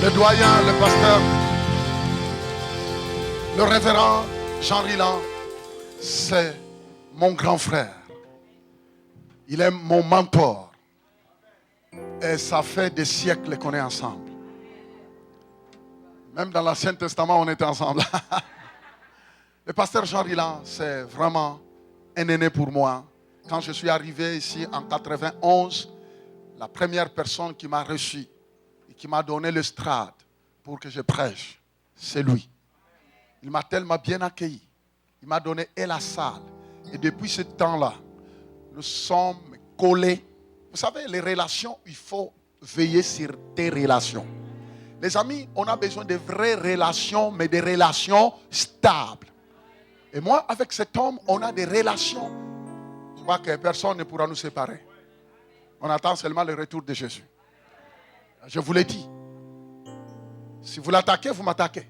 le doyen, le pasteur, le révérend Jean Rilan, c'est mon grand frère. Il est mon mentor. Et ça fait des siècles qu'on est ensemble. Même dans l'Ancien Testament, on était ensemble. Le pasteur Jean Rilan, c'est vraiment un aîné pour moi. Quand je suis arrivé ici en 91, la première personne qui m'a reçu et qui m'a donné le strade pour que je prêche, c'est lui. Il m'a tellement bien accueilli. Il m'a donné et la salle. Et depuis ce temps-là, nous sommes collés. Vous savez, les relations, il faut veiller sur tes relations. Les amis, on a besoin de vraies relations, mais des relations stables. Et moi, avec cet homme, on a des relations. Je crois que personne ne pourra nous séparer. On attend seulement le retour de Jésus. Je vous l'ai dit. Si vous l'attaquez, vous m'attaquez.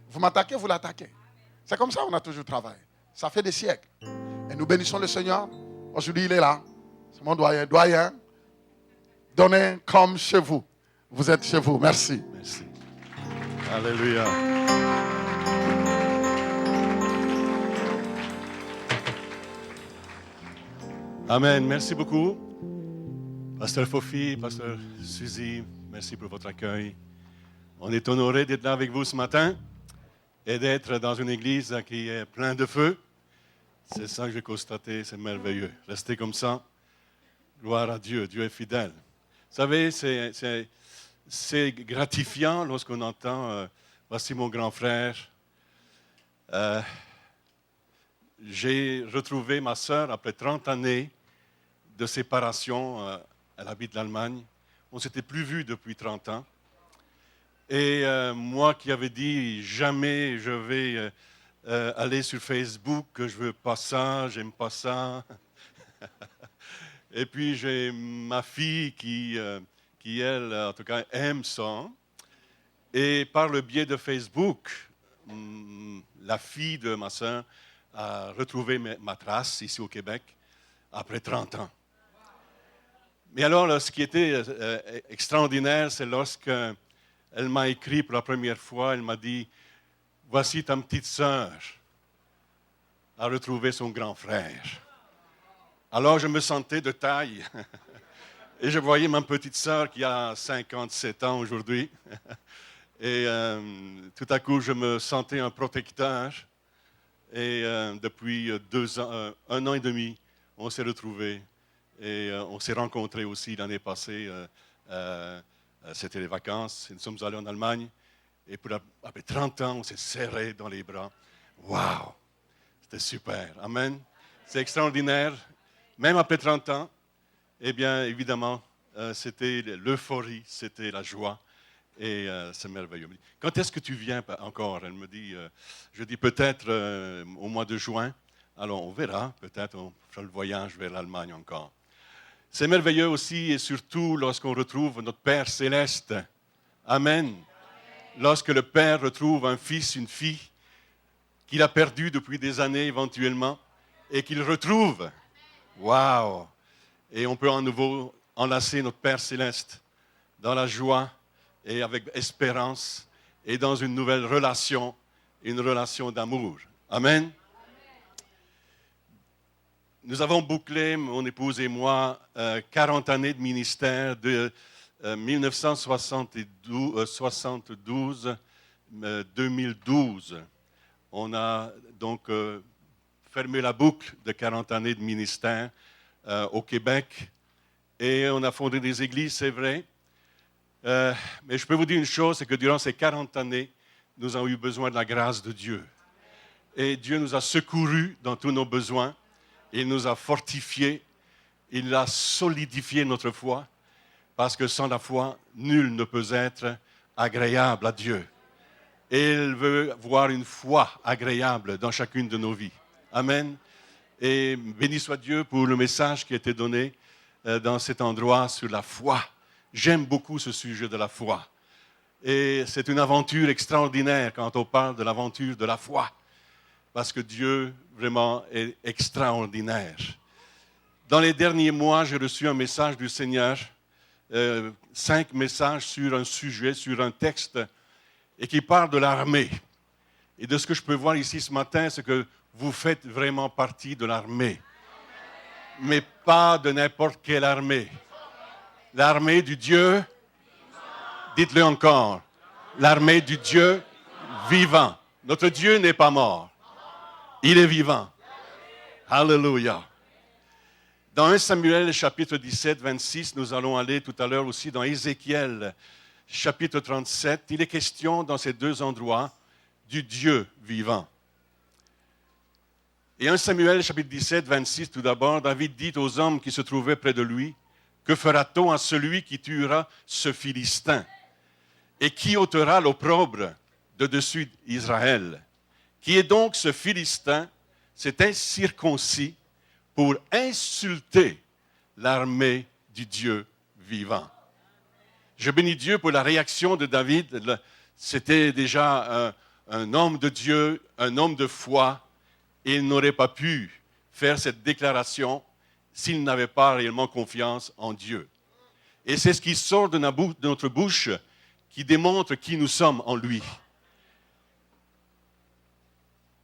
Vous m'attaquez, vous l'attaquez. C'est comme ça qu'on a toujours travaillé. Ça fait des siècles. Et nous bénissons le Seigneur. Aujourd'hui, il est là. C'est mon doyen. Doyen, donnez comme chez vous. Vous êtes chez vous. Merci. Merci. Alléluia. Amen. Merci beaucoup. Pasteur Fofi, Pasteur Suzy, merci pour votre accueil. On est honoré d'être là avec vous ce matin et d'être dans une église qui est pleine de feu. C'est ça que j'ai constaté, c'est merveilleux. Restez comme ça. Gloire à Dieu, Dieu est fidèle. Vous savez, c'est gratifiant lorsqu'on entend « Voici mon grand frère ». J'ai retrouvé ma sœur après 30 années de séparation. Elle habite l'Allemagne. On ne s'était plus vus depuis 30 ans. Et moi qui avais dit jamais je vais aller sur Facebook, que je ne veux pas ça, j'aime pas ça. Et puis j'ai ma fille qui elle, en tout cas, aime ça. Et par le biais de Facebook, la fille de ma soeur a retrouvé ma trace ici au Québec après 30 ans. Mais alors, ce qui était extraordinaire, c'est lorsqu'elle m'a écrit pour la première fois, elle m'a dit « Voici ta petite sœur a retrouvé son grand frère. » Alors, je me sentais de taille. Et je voyais ma petite sœur qui a 57 ans aujourd'hui. Et tout à coup, je me sentais un protecteur. Et depuis 2 ans, 1 an et demi, on s'est retrouvés. Et on s'est rencontrés aussi l'année passée. C'était les vacances. Nous sommes allés en Allemagne. Et après 30 ans, on s'est serrés dans les bras. Waouh! C'était super. Amen. C'est extraordinaire. Même après 30 ans, eh bien, évidemment, c'était l'euphorie, c'était la joie. Et c'est merveilleux. Quand est-ce que tu viens encore? Elle me dit, je dis peut-être au mois de juin. Alors, on verra. Peut-être on fera le voyage vers l'Allemagne encore. C'est merveilleux aussi et surtout lorsqu'on retrouve notre Père céleste. Amen. Lorsque le Père retrouve un fils, une fille qu'il a perdu depuis des années éventuellement et qu'il retrouve. Waouh! Et on peut à nouveau enlacer notre Père céleste dans la joie et avec espérance et dans une nouvelle relation, une relation d'amour. Amen. Nous avons bouclé, mon épouse et moi, 40 années de ministère de 1972 2012. On a donc fermé la boucle de 40 années de ministère au Québec et on a fondé des églises, c'est vrai. Mais je peux vous dire une chose, c'est que durant ces 40 années, nous avons eu besoin de la grâce de Dieu. Et Dieu nous a secourus dans tous nos besoins. Il nous a fortifiés, il a solidifié notre foi, parce que sans la foi, nul ne peut être agréable à Dieu. Et il veut voir une foi agréable dans chacune de nos vies. Amen. Et béni soit Dieu pour le message qui a été donné dans cet endroit sur la foi. J'aime beaucoup ce sujet de la foi. Et c'est une aventure extraordinaire quand on parle de l'aventure de la foi. Parce que Dieu, vraiment, est extraordinaire. Dans les derniers mois, j'ai reçu un message du Seigneur 5 messages sur un sujet, sur un texte, et qui parle de l'armée. Et de ce que je peux voir ici ce matin, c'est que vous faites vraiment partie de l'armée. Mais pas de n'importe quelle armée. L'armée du Dieu, dites-le encore, l'armée du Dieu vivant. Notre Dieu n'est pas mort. Il est vivant. Alléluia. Dans 1 Samuel chapitre 17, 26, nous allons aller tout à l'heure aussi dans Ézéchiel chapitre 37. Il est question dans ces deux endroits du Dieu vivant. Et 1 Samuel chapitre 17, 26, tout d'abord, David dit aux hommes qui se trouvaient près de lui, « Que fera-t-on à celui qui tuera ce Philistin? Et qui ôtera l'opprobre de dessus Israël? Qui est donc ce Philistin, cet incirconcis, pour insulter l'armée du Dieu vivant? » Je bénis Dieu pour la réaction de David. C'était déjà un homme de Dieu, un homme de foi, et il n'aurait pas pu faire cette déclaration s'il n'avait pas réellement confiance en Dieu. Et c'est ce qui sort de notre bouche qui démontre qui nous sommes en lui.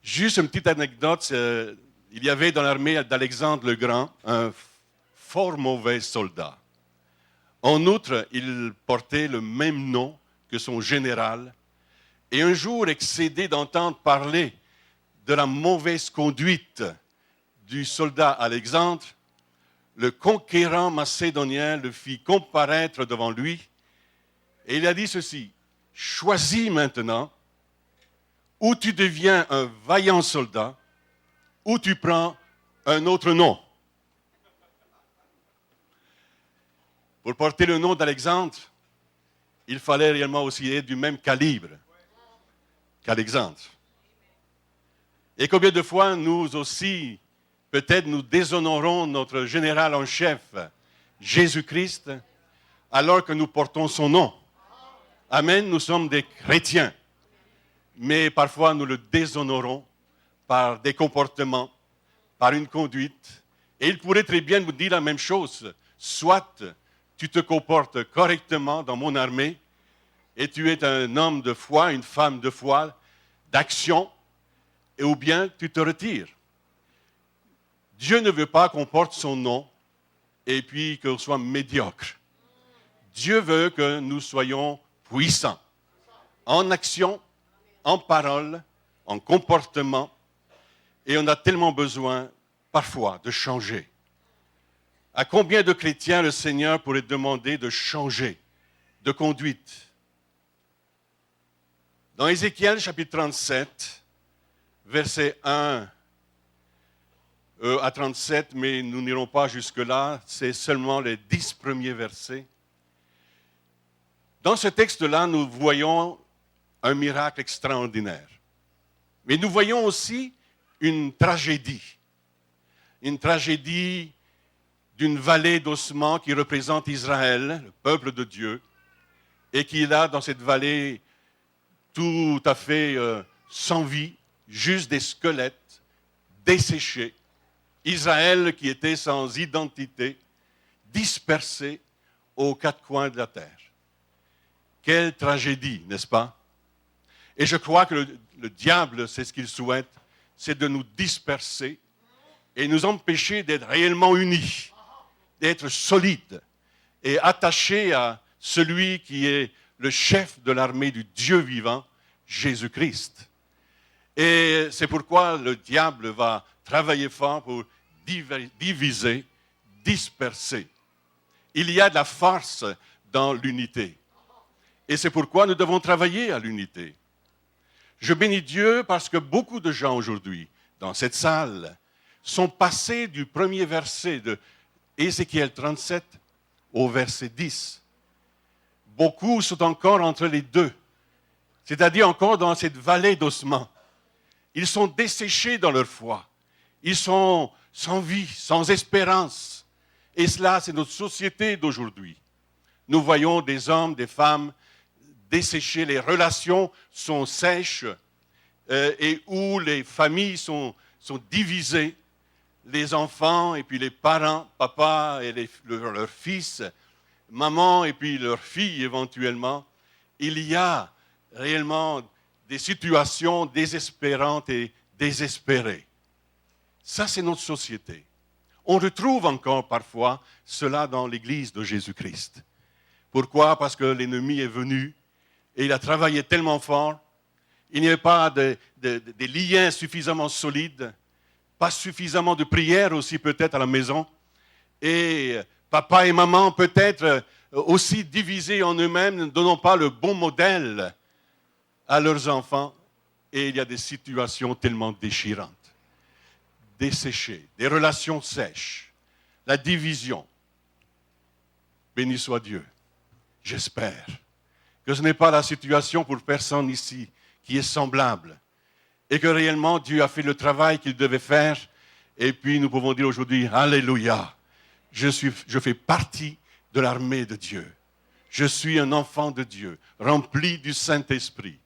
Juste une petite anecdote, il y avait dans l'armée d'Alexandre le Grand un fort mauvais soldat. En outre, il portait le même nom que son général. Et un jour, excédé d'entendre parler de la mauvaise conduite du soldat Alexandre, le conquérant macédonien le fit comparaître devant lui et il a dit ceci: « Choisis maintenant, ou tu deviens un vaillant soldat, ou tu prends un autre nom. » Pour porter le nom d'Alexandre, il fallait réellement aussi être du même calibre qu'Alexandre. Et combien de fois nous aussi, peut-être nous déshonorons notre général en chef, Jésus-Christ, alors que nous portons son nom. Amen, nous sommes des chrétiens. Mais parfois nous le déshonorons par des comportements, par une conduite. Et il pourrait très bien nous dire la même chose. Soit tu te comportes correctement dans mon armée et tu es un homme de foi, une femme de foi, d'action, ou bien tu te retires. Dieu ne veut pas qu'on porte son nom et puis qu'on soit médiocre. Dieu veut que nous soyons puissants en action, en parole, en comportement. Et on a tellement besoin, parfois, de changer. À combien de chrétiens le Seigneur pourrait demander de changer de conduite? Dans Ézéchiel chapitre 37, versets 1 à 37, mais nous n'irons pas jusque-là, c'est seulement les 10 premiers versets. Dans ce texte-là, nous voyons un miracle extraordinaire. Mais nous voyons aussi une tragédie d'une vallée d'ossements qui représente Israël, le peuple de Dieu, et qui est là dans cette vallée tout à fait sans vie, juste des squelettes desséchés. Israël qui était sans identité, dispersé aux quatre coins de la terre. Quelle tragédie, n'est-ce pas? Et je crois que le diable, c'est ce qu'il souhaite, c'est de nous disperser et nous empêcher d'être réellement unis, d'être solides et attachés à celui qui est le chef de l'armée du Dieu vivant, Jésus-Christ. Et c'est pourquoi le diable va travailler fort pour diviser, disperser. Il y a de la force dans l'unité. Et c'est pourquoi nous devons travailler à l'unité. Je bénis Dieu parce que beaucoup de gens aujourd'hui, dans cette salle, sont passés du premier verset de Ézéchiel 37 au verset 10. Beaucoup sont encore entre les deux, c'est-à-dire encore dans cette vallée d'ossements. Ils sont desséchés dans leur foi. Ils sont sans vie, sans espérance. Et cela, c'est notre société d'aujourd'hui. Nous voyons des hommes, des femmes desséchés, les relations sont sèches et où les familles sont divisées. Les enfants et puis les parents, papa et leurs fils, maman et puis leur fille éventuellement, il y a réellement des situations désespérantes et désespérées. Ça, c'est notre société. On retrouve encore parfois cela dans l'Église de Jésus-Christ. Pourquoi? Parce que l'ennemi est venu et il a travaillé tellement fort. Il n'y avait pas des liens suffisamment solides, pas suffisamment de prières aussi peut-être à la maison. Et papa et maman peut-être aussi divisés en eux-mêmes, ne donnant pas le bon modèle à leurs enfants. Et il y a des situations tellement déchirantes, desséchées, des relations sèches, la division. Béni soit Dieu. J'espère que ce n'est pas la situation pour personne ici qui est semblable et que réellement Dieu a fait le travail qu'il devait faire. Et puis nous pouvons dire aujourd'hui, Alléluia, je fais partie de l'armée de Dieu. Je suis un enfant de Dieu, rempli du Saint-Esprit.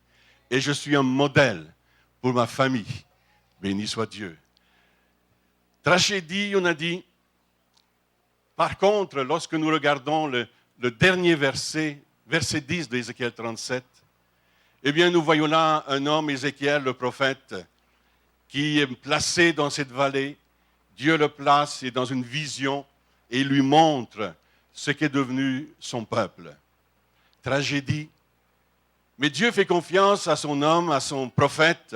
Et je suis un modèle pour ma famille. Béni soit Dieu. Tragédie, on a dit. Par contre, lorsque nous regardons le dernier verset, verset 10 d'Ézéchiel 37, eh bien, nous voyons là un homme, Ézéchiel, le prophète, qui est placé dans cette vallée. Dieu le place dans une vision et il lui montre ce qu'est devenu son peuple. Tragédie. Mais Dieu fait confiance à son homme, à son prophète,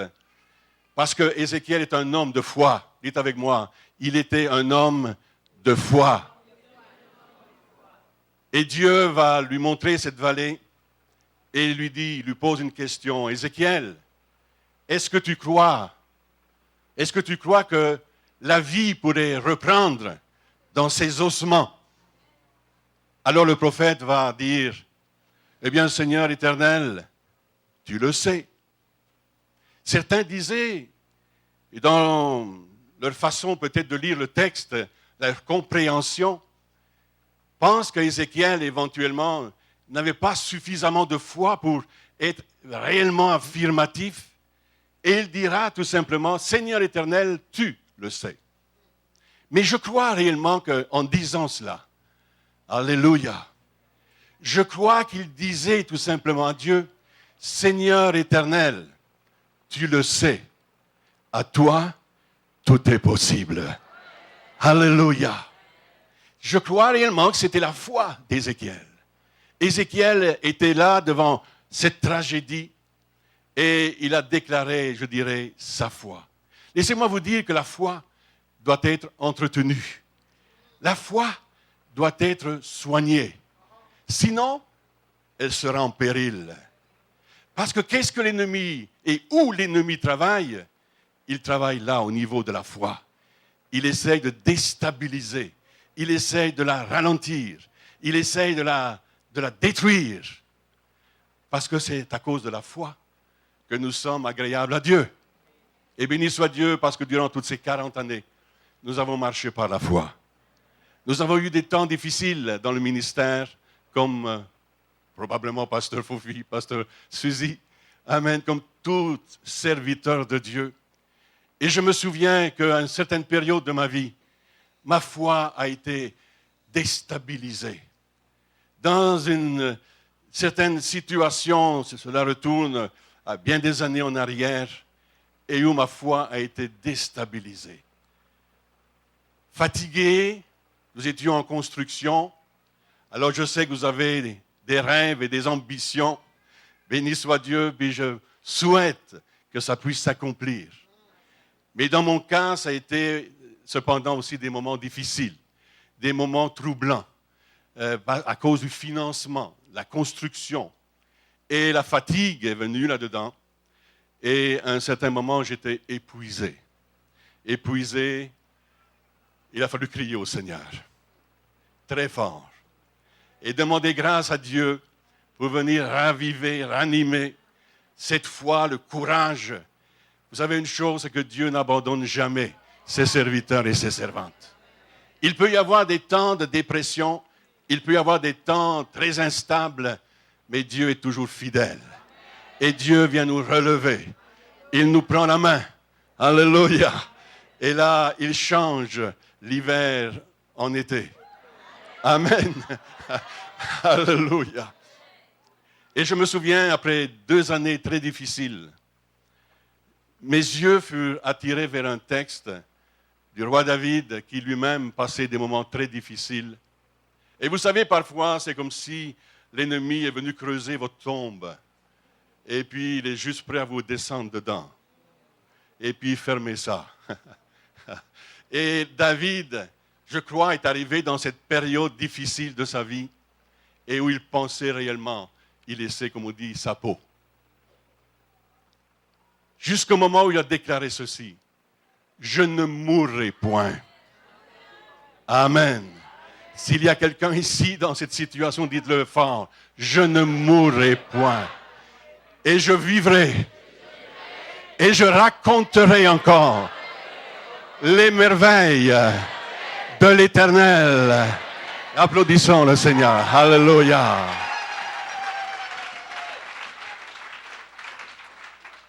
parce que Ézéchiel est un homme de foi. Dites avec moi, il était un homme de foi. Et Dieu va lui montrer cette vallée et il lui pose une question. Ézéchiel, est-ce que tu crois que la vie pourrait reprendre dans ses ossements? Alors le prophète va dire, eh bien Seigneur éternel, tu le sais. Certains disaient, et dans leur façon peut-être de lire le texte, leur compréhension, pensent qu'Ézéchiel éventuellement n'avait pas suffisamment de foi pour être réellement affirmatif. Et il dira tout simplement, Seigneur éternel, tu le sais. Mais je crois réellement qu'en disant cela, Alléluia, je crois qu'il disait tout simplement à Dieu, Seigneur éternel, tu le sais, à toi, tout est possible. Alléluia. Je crois réellement que c'était la foi d'Ézéchiel. Ézéchiel était là devant cette tragédie et il a déclaré, je dirais, sa foi. Laissez-moi vous dire que la foi doit être entretenue. La foi doit être soignée. Sinon, elle sera en péril. Parce que qu'est-ce que l'ennemi et où l'ennemi travaille? Il travaille là au niveau de la foi. Il essaye de déstabiliser. Il essaye de la ralentir. Il essaye de la détruire. Parce que c'est à cause de la foi que nous sommes agréables à Dieu. Et béni soit Dieu parce que durant toutes ces 40 années, nous avons marché par la foi. Nous avons eu des temps difficiles dans le ministère, comme probablement Pasteur Fofi, Pasteur Suzy, Amen, comme tout serviteur de Dieu. Et je me souviens qu'à une certaine période de ma vie, ma foi a été déstabilisée. Dans une certaine situation, cela retourne à bien des années en arrière, et où ma foi a été déstabilisée. Fatigué, nous étions en construction, alors je sais que vous avez des rêves et des ambitions. Béni soit Dieu, puis je souhaite que ça puisse s'accomplir. Mais dans mon cas, ça a été cependant aussi des moments difficiles, des moments troublants, à cause du financement, la construction. Et la fatigue est venue là-dedans. Et à un certain moment, j'étais épuisé. Épuisé, il a fallu crier au Seigneur, très fort. Et demander grâce à Dieu pour venir raviver, ranimer cette foi, le courage. Vous savez une chose, c'est que Dieu n'abandonne jamais ses serviteurs et ses servantes. Il peut y avoir des temps de dépression, il peut y avoir des temps très instables, mais Dieu est toujours fidèle. Et Dieu vient nous relever. Il nous prend la main. Alléluia. Et là, il change l'hiver en été. Amen. Alléluia. Et je me souviens, après 2 années très difficiles, mes yeux furent attirés vers un texte du roi David qui lui-même passait des moments très difficiles. Et vous savez, parfois, c'est comme si l'ennemi est venu creuser votre tombe et puis il est juste prêt à vous descendre dedans. Et puis fermer ça. Et David, je crois, est arrivé dans cette période difficile de sa vie et où il pensait réellement, il laissait, comme on dit, sa peau. Jusqu'au moment où il a déclaré ceci: je ne mourrai point. Amen. S'il y a quelqu'un ici dans cette situation, dites-le fort: je ne mourrai point. Et je vivrai. Et je raconterai encore les merveilles de l'Éternel. Applaudissons le Seigneur. Alléluia.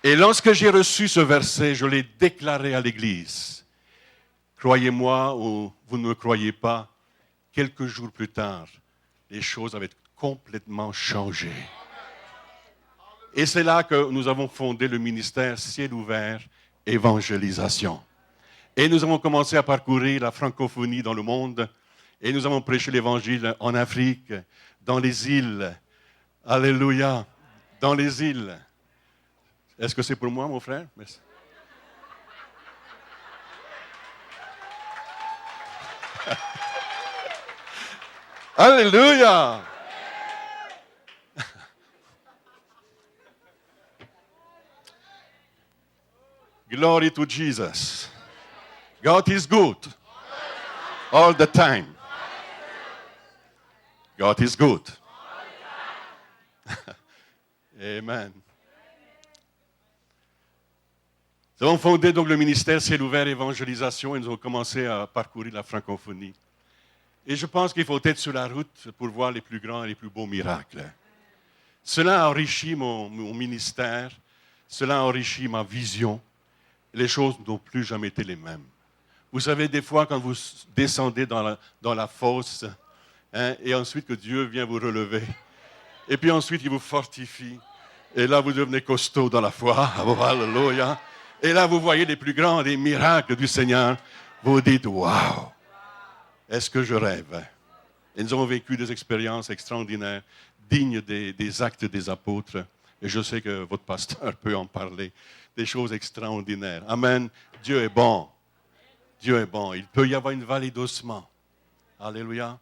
Et lorsque j'ai reçu ce verset, je l'ai déclaré à l'Église. Croyez-moi ou vous ne me croyez pas, quelques jours plus tard, les choses avaient complètement changé. Et c'est là que nous avons fondé le ministère Ciel ouvert, évangélisation. Et nous avons commencé à parcourir la francophonie dans le monde. Et nous avons prêché l'évangile en Afrique, dans les îles. Alléluia. Dans les îles. Est-ce que c'est pour moi, mon frère? Merci. Alléluia. Glory to Jesus. God is good. All the time. God is good. Amen. Nous avons fondé donc le ministère Ciel ouvert évangélisation et nous avons commencé à parcourir la francophonie. Et je pense qu'il faut être sur la route pour voir les plus grands et les plus beaux miracles. Cela a enrichi mon ministère, cela a enrichi ma vision. Les choses n'ont plus jamais été les mêmes. Vous savez, des fois, quand vous descendez dans la fosse, et ensuite que Dieu vient vous relever, et puis ensuite il vous fortifie, et là vous devenez costaud dans la foi, oh, alléluia, et là vous voyez les plus grands des miracles du Seigneur, vous dites, waouh, est-ce que je rêve? Et nous avons vécu des expériences extraordinaires, dignes des actes des apôtres, et je sais que votre pasteur peut en parler, des choses extraordinaires. Amen. Dieu est bon. Dieu est bon. Il peut y avoir une vallée d'ossements. Alléluia.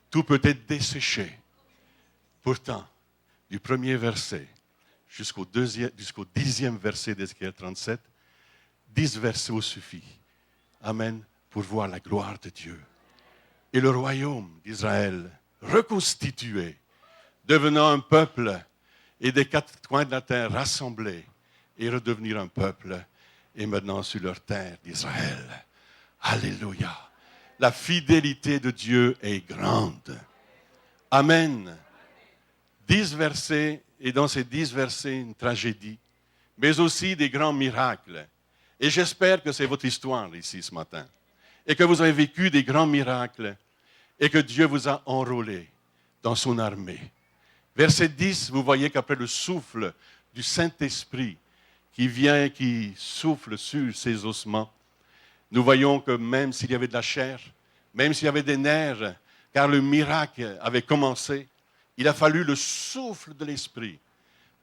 Tout peut être desséché. Pourtant, du premier verset jusqu'au 10e verset d'Ézéchiel 37, 10 versets au suffit. Amen. Pour voir la gloire de Dieu. Et le royaume d'Israël reconstitué, devenant un peuple et des 4 coins de la terre rassemblés et redevenir un peuple et maintenant sur leur terre d'Israël. Alléluia. La fidélité de Dieu est grande. Amen. 10 versets, et dans ces 10 versets, une tragédie, mais aussi des grands miracles. Et j'espère que c'est votre histoire ici ce matin. Et que vous avez vécu des grands miracles et que Dieu vous a enrôlé dans son armée. Verset 10, vous voyez qu'après le souffle du Saint-Esprit qui vient, qui souffle sur ces ossements, nous voyons que même s'il y avait de la chair, même s'il y avait des nerfs, car le miracle avait commencé, il a fallu le souffle de l'Esprit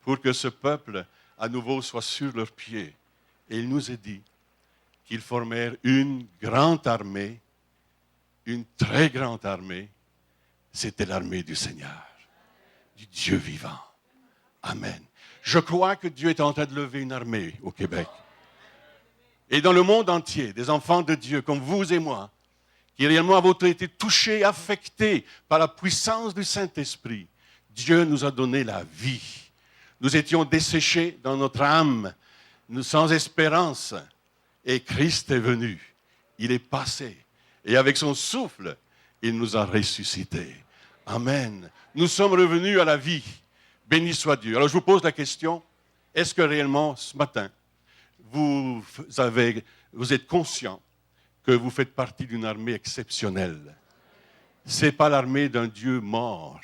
pour que ce peuple à nouveau soit sur leurs pieds. Et il nous est dit qu'ils formèrent une grande armée, une très grande armée. C'était l'armée du Seigneur, du Dieu vivant. Amen. Je crois que Dieu est en train de lever une armée au Québec. Et dans le monde entier, des enfants de Dieu comme vous et moi, qui réellement avons été touchés, affectés par la puissance du Saint-Esprit, Dieu nous a donné la vie. Nous étions desséchés dans notre âme, sans espérance. Et Christ est venu. Il est passé. Et avec son souffle, il nous a ressuscités. Amen. Nous sommes revenus à la vie. Béni soit Dieu. Alors je vous pose la question, est-ce que réellement ce matin, vous êtes conscient que vous faites partie d'une armée exceptionnelle? Ce n'est pas l'armée d'un Dieu mort,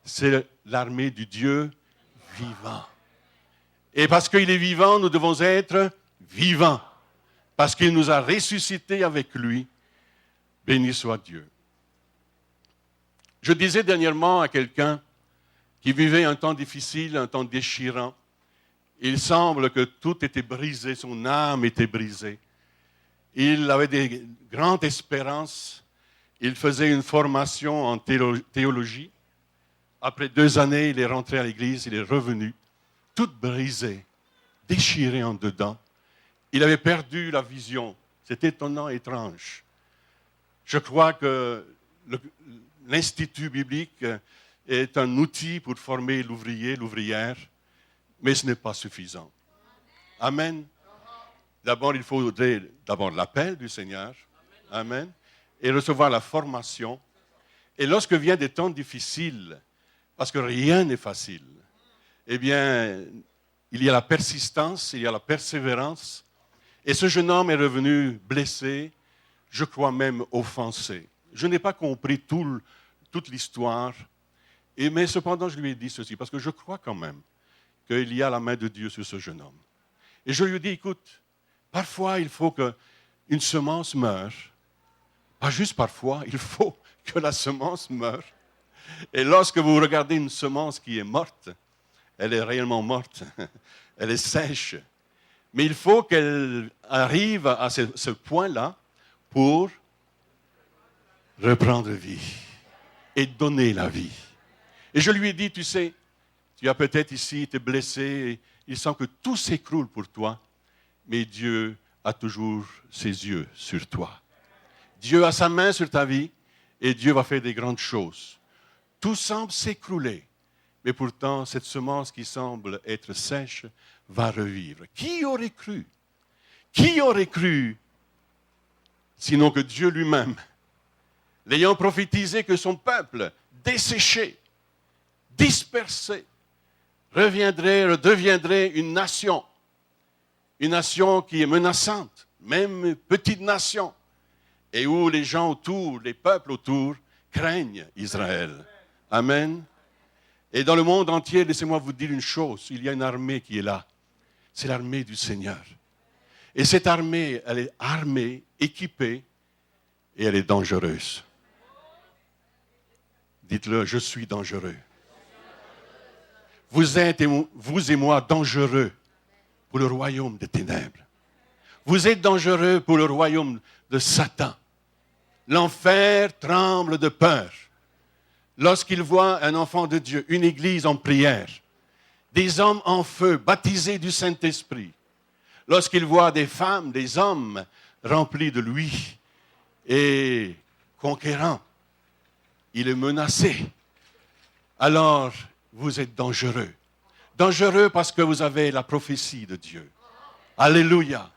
c'est l'armée du Dieu vivant. Et parce qu'il est vivant, nous devons être vivants. Parce qu'il nous a ressuscités avec lui. Béni soit Dieu. Je disais dernièrement à quelqu'un qui vivait un temps difficile, un temps déchirant. Il semble que tout était brisé, son âme était brisée. Il avait des grandes espérances. Il faisait une formation en théologie. Après 2 années, il est rentré à l'église, il est revenu, tout brisé, déchiré en dedans. Il avait perdu la vision. C'est étonnant, étrange. Je crois que l'Institut biblique est un outil pour former l'ouvrier, l'ouvrière, mais ce n'est pas suffisant. Amen. D'abord, il faudrait l'appel du Seigneur. Amen. Et recevoir la formation. Et lorsque viennent des temps difficiles, parce que rien n'est facile, eh bien, il y a la persistance, il y a la persévérance. Et ce jeune homme est revenu blessé, je crois même offensé. Je n'ai pas compris toute l'histoire, mais cependant, je lui ai dit ceci, parce que je crois quand même qu'il y a la main de Dieu sur ce jeune homme. Et je lui ai dit, écoute, parfois, il faut qu'une semence meure. Pas juste parfois, il faut que la semence meure. Et lorsque vous regardez une semence qui est morte, elle est réellement morte, elle est sèche. Mais il faut qu'elle arrive à ce point-là pour reprendre vie et donner la vie. Et je lui ai dit, tu sais, tu as peut-être ici été blessé, il semble que tout s'écroule pour toi, mais Dieu a toujours ses yeux sur toi. Dieu a sa main sur ta vie et Dieu va faire des grandes choses. Tout semble s'écrouler, mais pourtant cette semence qui semble être sèche va revivre. Qui aurait cru? Qui aurait cru, sinon que Dieu lui-même, l'ayant prophétisé que son peuple, desséché, dispersé, redeviendrait une nation qui est menaçante, même petite nation, et où les gens autour, les peuples autour, craignent Israël. Amen. Et dans le monde entier, laissez-moi vous dire une chose, il y a une armée qui est là. C'est l'armée du Seigneur. Et cette armée, elle est armée, équipée, et elle est dangereuse. Dites-le, je suis dangereux. Vous êtes, vous et moi, dangereux pour le royaume des ténèbres. Vous êtes dangereux pour le royaume de Satan. L'enfer tremble de peur lorsqu'il voit un enfant de Dieu, une église en prière, des hommes en feu, baptisés du Saint-Esprit. Lorsqu'il voit des femmes, des hommes remplis de lui et conquérants, il est menacé. Alors, vous êtes dangereux. Dangereux parce que vous avez la prophétie de Dieu. Alléluia.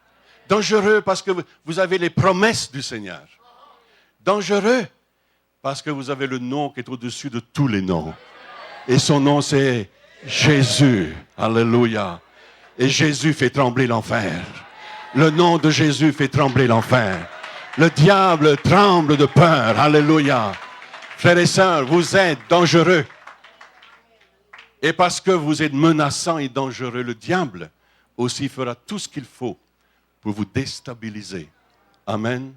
Dangereux parce que vous avez les promesses du Seigneur. Dangereux parce que vous avez le nom qui est au-dessus de tous les noms. Et son nom, c'est Jésus. Alléluia. Et Jésus fait trembler l'enfer. Le nom de Jésus fait trembler l'enfer. Le diable tremble de peur. Alléluia. Frères et sœurs, vous êtes dangereux. Et parce que vous êtes menaçants et dangereux, le diable aussi fera tout ce qu'il faut pour vous déstabiliser. Amen.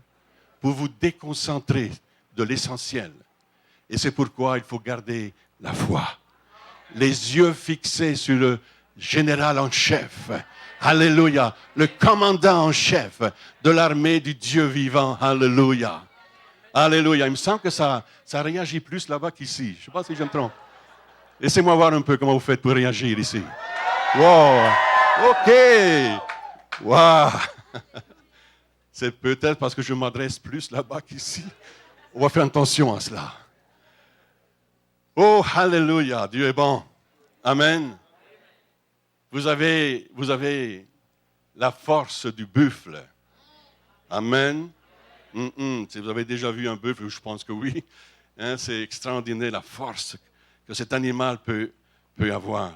Pour vous déconcentrer de l'essentiel. Et c'est pourquoi il faut garder la foi. Les yeux fixés sur le général en chef. Alléluia. Le commandant en chef de l'armée du Dieu vivant. Alléluia. Alléluia. Il me semble que ça réagit plus là-bas qu'ici. Je ne sais pas si je me trompe. Laissez-moi voir un peu comment vous faites pour réagir ici. Wow. OK. Wow. C'est peut-être parce que je m'adresse plus là-bas qu'ici. On va faire attention à cela. Oh, alléluia. Dieu est bon. Amen. Vous avez la force du buffle. Amen. Si vous avez déjà vu un buffle, je pense que oui. Hein, c'est extraordinaire la force que cet animal peut avoir.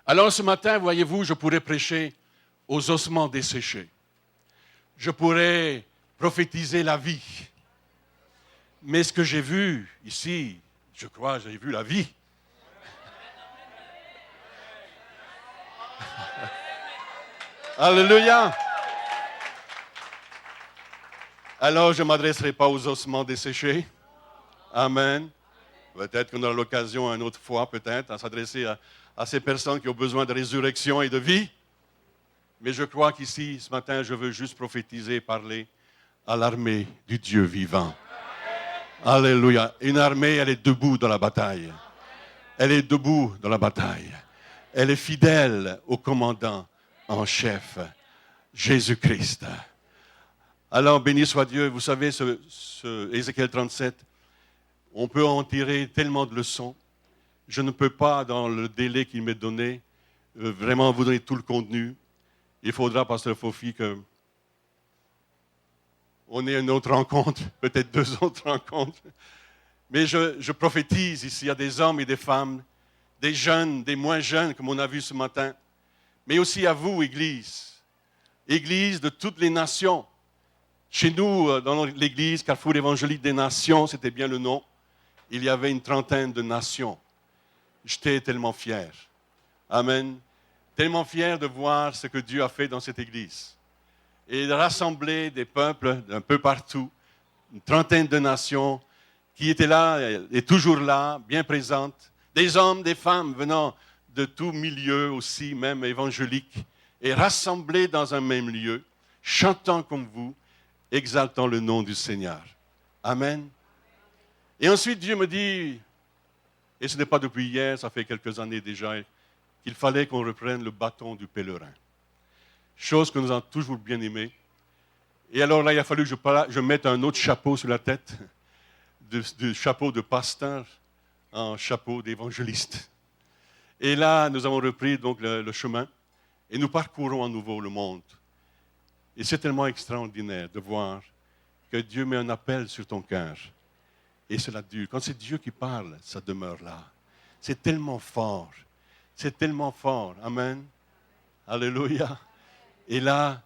Alors ce matin, voyez-vous, je pourrais prêcher aux ossements desséchés. Je pourrais prophétiser la vie. Mais ce que j'ai vu ici, Je crois, j'ai vu la vie. Alléluia. Alors, je ne m'adresserai pas aux ossements desséchés. Amen. Peut-être qu'on aura l'occasion une autre fois, peut-être, à s'adresser à ces personnes qui ont besoin de résurrection et de vie. Mais je crois qu'ici, ce matin, je veux juste prophétiser et parler à l'armée du Dieu vivant. Alléluia. Une armée, elle est debout dans la bataille. Elle est debout dans la bataille. Elle est fidèle au commandant en chef, Jésus-Christ. Alors, béni soit Dieu. Vous savez, ce Ézéchiel 37, on peut en tirer tellement de leçons. Je ne peux pas, dans le délai qu'il m'est donné, vraiment vous donner tout le contenu. Il faudra, pasteur Fofi, qu'on ait une autre rencontre, peut-être 2 autres rencontres. Mais je prophétise ici à des hommes et des femmes, des jeunes, des moins jeunes, comme on a vu ce matin, mais aussi à vous, Église. Église de toutes les nations. Chez nous, dans l'Église, Carrefour évangélique des nations, c'était bien le nom, il y avait une 30aine de nations. J'étais tellement fier. Amen. Tellement fier de voir ce que Dieu a fait dans cette Église. Et de rassembler des peuples d'un peu partout, une 30aine de nations qui étaient là et toujours là, bien présentes. Des hommes, des femmes venant de tout milieu aussi, même évangéliques, et rassemblés dans un même lieu, chantant comme vous, exaltant le nom du Seigneur. Amen. Et ensuite, Dieu me dit, et ce n'est pas depuis hier, ça fait quelques années déjà, qu'il fallait qu'on reprenne le bâton du pèlerin. Chose que nous avons toujours bien aimée. Et alors là, il a fallu que je mette un autre chapeau sur la tête, du chapeau de pasteur en chapeau d'évangéliste. Et là, nous avons repris donc le chemin et nous parcourons à nouveau le monde. Et c'est tellement extraordinaire de voir que Dieu met un appel sur ton cœur. Et cela dure. Quand c'est Dieu qui parle, ça demeure là. C'est tellement fort. C'est tellement fort. Amen. Alléluia. Et là,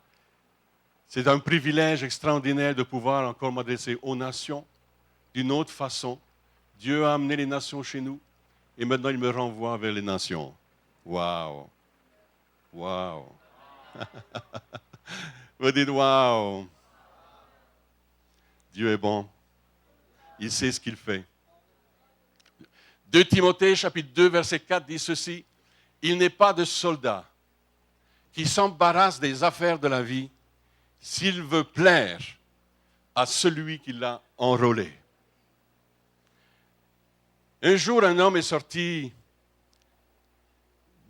c'est un privilège extraordinaire de pouvoir encore m'adresser aux nations d'une autre façon. Dieu a amené les nations chez nous et maintenant il me renvoie vers les nations. Waouh! Waouh! Vous dites waouh! Dieu est bon. Il sait ce qu'il fait. 2 Timothée, chapitre 2, verset 4 dit ceci. Il n'est pas de soldat qui s'embarrasse des affaires de la vie s'il veut plaire à celui qui l'a enrôlé. Un jour, un homme est sorti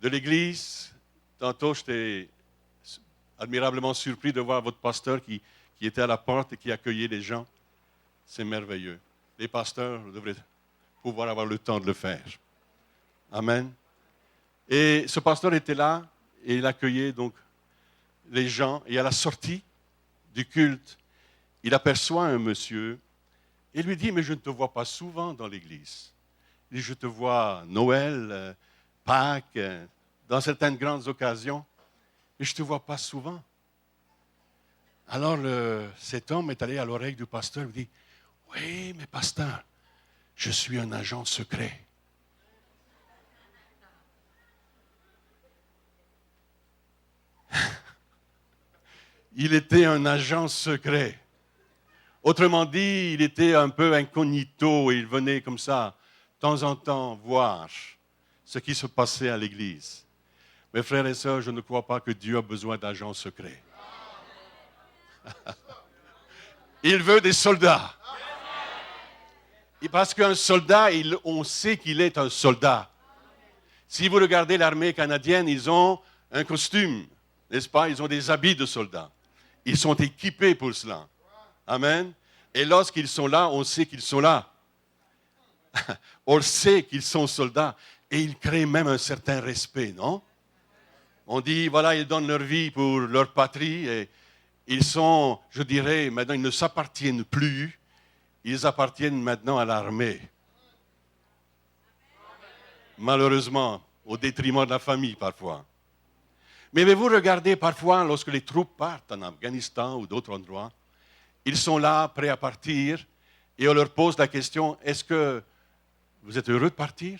de l'église. Tantôt, j'étais admirablement surpris de voir votre pasteur qui était à la porte et qui accueillait les gens. C'est merveilleux. Les pasteurs devraient pouvoir avoir le temps de le faire. Amen. Et ce pasteur était là et il accueillait donc les gens. Et à la sortie du culte, il aperçoit un monsieur et lui dit « Mais je ne te vois pas souvent dans l'église. Il dit, je te vois Noël, Pâques, dans certaines grandes occasions, mais je ne te vois pas souvent. » Alors cet homme est allé à l'oreille du pasteur et lui dit « Oui, mais pasteur, je suis un agent secret. » Il était un agent secret. Autrement dit, il était un peu incognito et il venait comme ça, de temps en temps, voir ce qui se passait à l'église. Mes frères et sœurs, je ne crois pas que Dieu a besoin d'agents secrets. Il veut des soldats. Et parce qu'un soldat, on sait qu'il est un soldat. Si vous regardez l'armée canadienne, ils ont un costume, n'est-ce pas? Ils ont des habits de soldats. Ils sont équipés pour cela. Amen. Et lorsqu'ils sont là, on sait qu'ils sont là. On sait qu'ils sont soldats. Et ils créent même un certain respect, non? On dit, voilà, ils donnent leur vie pour leur patrie. Et ils sont, je dirais, maintenant, ils ne s'appartiennent plus. Ils appartiennent maintenant à l'armée. Malheureusement, au détriment de la famille parfois. Mais vous regardez parfois, lorsque les troupes partent en Afghanistan ou d'autres endroits, ils sont là, prêts à partir, et on leur pose la question, est-ce que Vous êtes heureux de partir?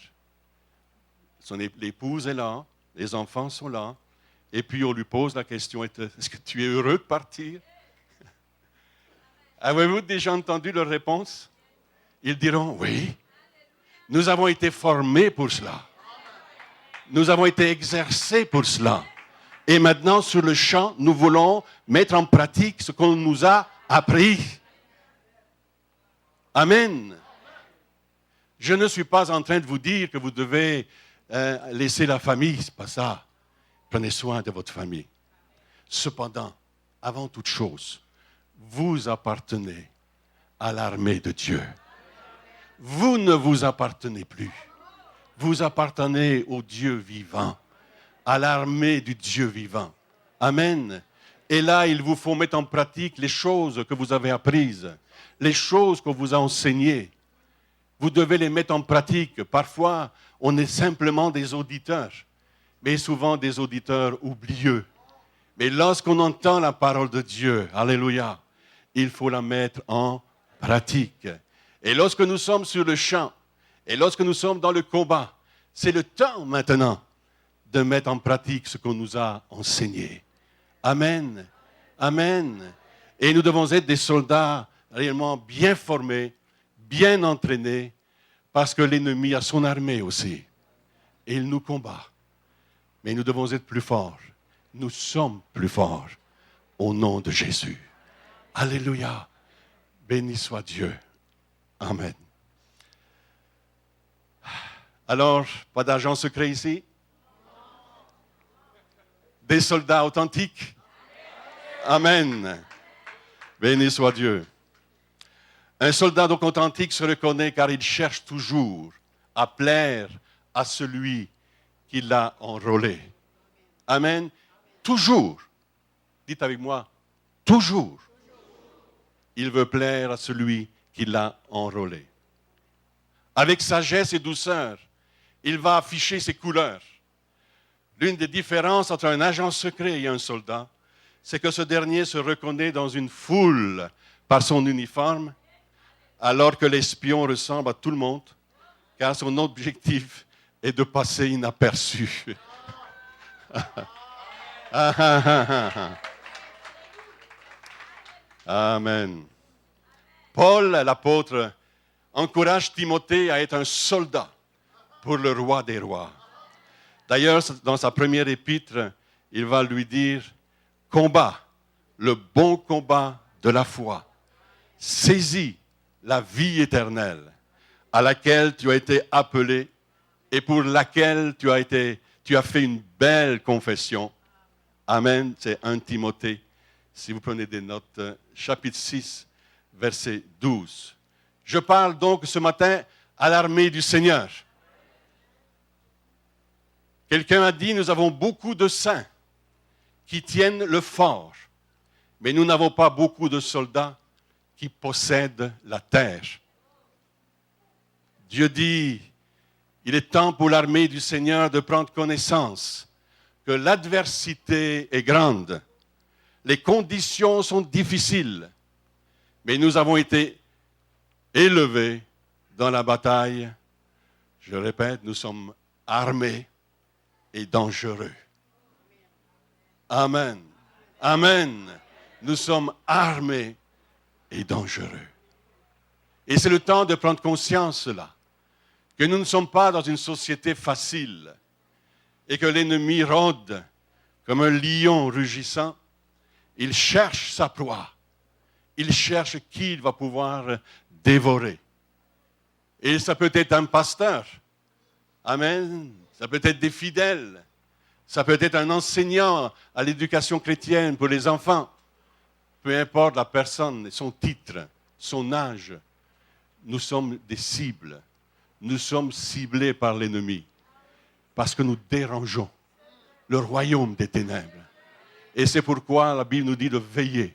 L'épouse est là, les enfants sont là. Et puis on lui pose la question, est-ce que tu es heureux de partir? Avez-vous déjà entendu leur réponse? Ils diront, oui. Nous avons été formés pour cela. Nous avons été exercés pour cela. Et maintenant, sur le champ, nous voulons mettre en pratique ce qu'on nous a appris. Amen. Je ne suis pas en train de vous dire que vous devez laisser la famille, c'est pas ça. Prenez soin de votre famille. Cependant, avant toute chose, vous appartenez à l'armée de Dieu. Vous ne vous appartenez plus. Vous appartenez au Dieu vivant, à l'armée du Dieu vivant. Amen. Et là, il vous faut mettre en pratique les choses que vous avez apprises, les choses qu'on vous a enseignées. Vous devez les mettre en pratique. Parfois, on est simplement des auditeurs, mais souvent des auditeurs oublieux. Mais lorsqu'on entend la parole de Dieu, alléluia, il faut la mettre en pratique. Et lorsque nous sommes sur le champ, et lorsque nous sommes dans le combat, c'est le temps maintenant de mettre en pratique ce qu'on nous a enseigné. Amen. Amen. Et nous devons être des soldats réellement bien formés, bien entraînés, parce que l'ennemi a son armée aussi. Et il nous combat. Mais nous devons être plus forts. Nous sommes plus forts au nom de Jésus. Alléluia. Béni soit Dieu. Amen. Alors, pas d'agent secret ici? Des soldats authentiques? Amen. Béni soit Dieu. Un soldat donc authentique se reconnaît car il cherche toujours à plaire à celui qui l'a enrôlé. Amen. Toujours. Dites avec moi, toujours. Il veut plaire à celui qui l'a enrôlé. Avec sagesse et douceur, il va afficher ses couleurs. L'une des différences entre un agent secret et un soldat, c'est que ce dernier se reconnaît dans une foule par son uniforme, alors que l'espion ressemble à tout le monde, car son objectif est de passer inaperçu. Amen. Paul, l'apôtre, encourage Timothée à être un soldat pour le roi des rois. D'ailleurs, dans sa première épître, il va lui dire « Combat le bon combat de la foi. Saisis la vie éternelle à laquelle tu as été appelé et pour laquelle tu as fait une belle confession. » Amen. C'est 1 Timothée. Si vous prenez des notes, chapitre 6, verset 12. Je parle donc ce matin à l'armée du Seigneur. Quelqu'un a dit, nous avons beaucoup de saints qui tiennent le fort, mais nous n'avons pas beaucoup de soldats qui possèdent la terre. Dieu dit, il est temps pour l'armée du Seigneur de prendre connaissance que l'adversité est grande, les conditions sont difficiles, mais nous avons été élevés dans la bataille. Je répète, nous sommes armés et dangereux. Amen. Amen. Nous sommes armés et dangereux. Et c'est le temps de prendre conscience de cela, que nous ne sommes pas dans une société facile et que l'ennemi rôde comme un lion rugissant. Il cherche sa proie. Il cherche qui il va pouvoir dévorer. Et ça peut être un pasteur. Amen. Ça peut être des fidèles. Ça peut être un enseignant à l'éducation chrétienne pour les enfants. Peu importe la personne, son titre, son âge. Nous sommes des cibles. Nous sommes ciblés par l'ennemi. Parce que nous dérangeons le royaume des ténèbres. Et c'est pourquoi la Bible nous dit de veiller.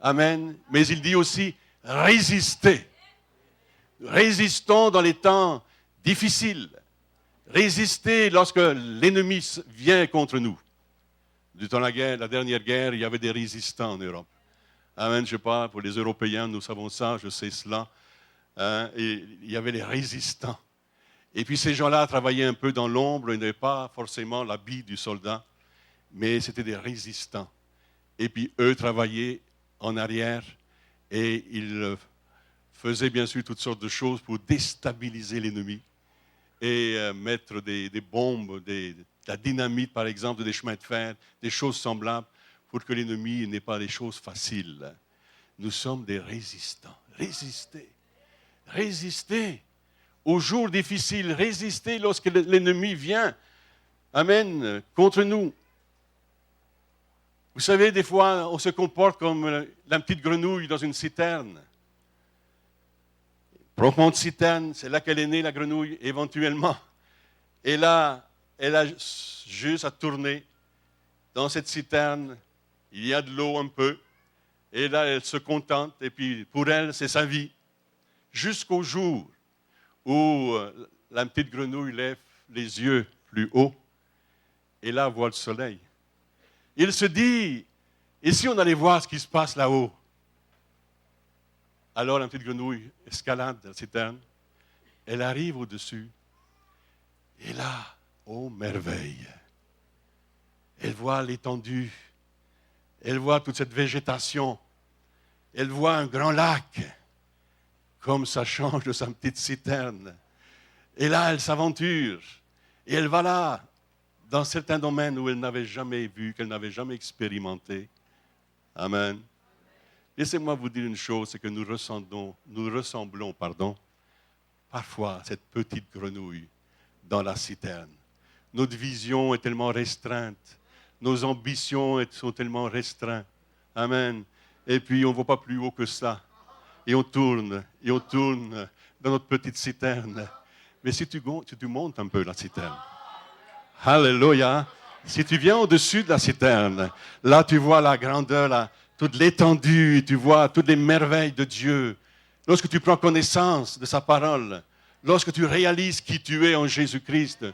Amen. Mais il dit aussi résister. Résistons dans les temps difficiles. Résister lorsque l'ennemi vient contre nous. Durant la dernière guerre, il y avait des résistants en Europe. Amen, je ne sais pas, pour les Européens, nous savons ça, je sais cela. Et il y avait les résistants. Et puis ces gens-là travaillaient un peu dans l'ombre, ils n'avaient pas forcément l'habit du soldat, mais c'était des résistants. Et puis eux travaillaient en arrière et ils faisaient bien sûr toutes sortes de choses pour déstabiliser l'ennemi et mettre des bombes, de la dynamite par exemple, des chemins de fer, des choses semblables pour que l'ennemi n'ait pas les choses faciles. Nous sommes des résistants. Résistez. Résistez aux jours difficiles. Résistez lorsque l'ennemi vient. Amen. Contre nous. Vous savez, des fois, on se comporte comme la petite grenouille dans une citerne. Profonde citerne, c'est là qu'elle est née, la grenouille, éventuellement. Et là, elle a juste à tourner dans cette citerne. Il y a de l'eau un peu. Et là, elle se contente. Et puis, pour elle, c'est sa vie. Jusqu'au jour où la petite grenouille lève les yeux plus haut. Et là, voit le soleil. Il se dit, et si on allait voir ce qui se passe là-haut? Alors la petite grenouille escalade la citerne. Elle arrive au-dessus. Et là, oh merveille, elle voit l'étendue. Elle voit toute cette végétation. Elle voit un grand lac. Comme ça change de sa petite citerne. Et là, elle s'aventure. Et elle va là, dans certains domaines où elle n'avait jamais vu, qu'elle n'avait jamais expérimenté. Amen. Laissez-moi vous dire une chose, c'est que nous ressemblons parfois à cette petite grenouille dans la citerne. Notre vision est tellement restreinte. Nos ambitions sont tellement restreintes. Amen. Et puis, on ne va pas plus haut que ça. Et on tourne dans notre petite citerne. Mais si tu montes un peu la citerne, Alléluia, si tu viens au-dessus de la citerne, là tu vois la grandeur, toute l'étendue, tu vois toutes les merveilles de Dieu. Lorsque tu prends connaissance de sa parole, lorsque tu réalises qui tu es en Jésus-Christ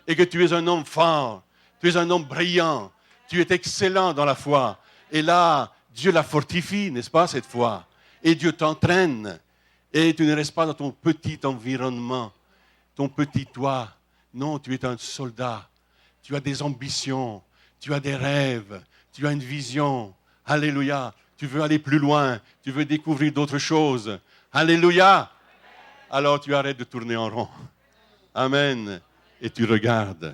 et que tu es un homme fort, tu es un homme brillant, tu es excellent dans la foi. Et là, Dieu la fortifie, n'est-ce pas, cette foi? Et Dieu t'entraîne. Et tu ne restes pas dans ton petit environnement, ton petit toit. Non, tu es un soldat. Tu as des ambitions, tu as des rêves, tu as une vision. Alléluia. Tu veux aller plus loin, tu veux découvrir d'autres choses. Alléluia. Alors tu arrêtes de tourner en rond. Amen. Et tu regardes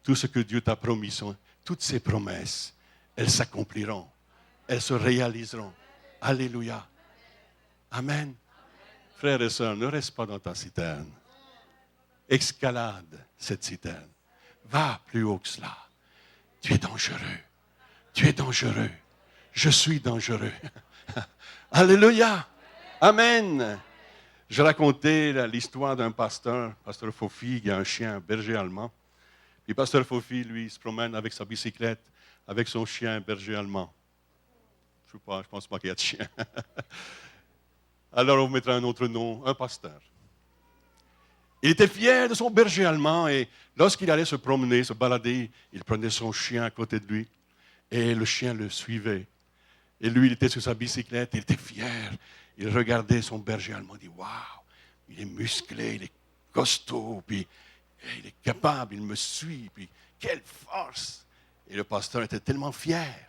tout ce que Dieu t'a promis. Toutes ces promesses, elles s'accompliront. Elles se réaliseront. Alléluia. Amen. Frères et sœurs, ne reste pas dans ta citerne. Escalade cette citerne. Va plus haut que cela. Tu es dangereux. Tu es dangereux. Je suis dangereux. Alléluia. Amen. Je racontais l'histoire d'un pasteur, pasteur Fofi, qui a un chien, un berger allemand. Puis pasteur Fofi, lui, se promène avec sa bicyclette, avec son chien, berger allemand. Je ne pense pas qu'il y a de chien. Alors on mettra un autre nom, un pasteur. Il était fier de son berger allemand et lorsqu'il allait se promener, se balader, il prenait son chien à côté de lui et le chien le suivait. Et lui, il était sur sa bicyclette, il était fier. Il regardait son berger allemand, il dit « Waouh, il est musclé, il est costaud, puis il est capable, il me suit, puis quelle force !» Et le pasteur était tellement fier.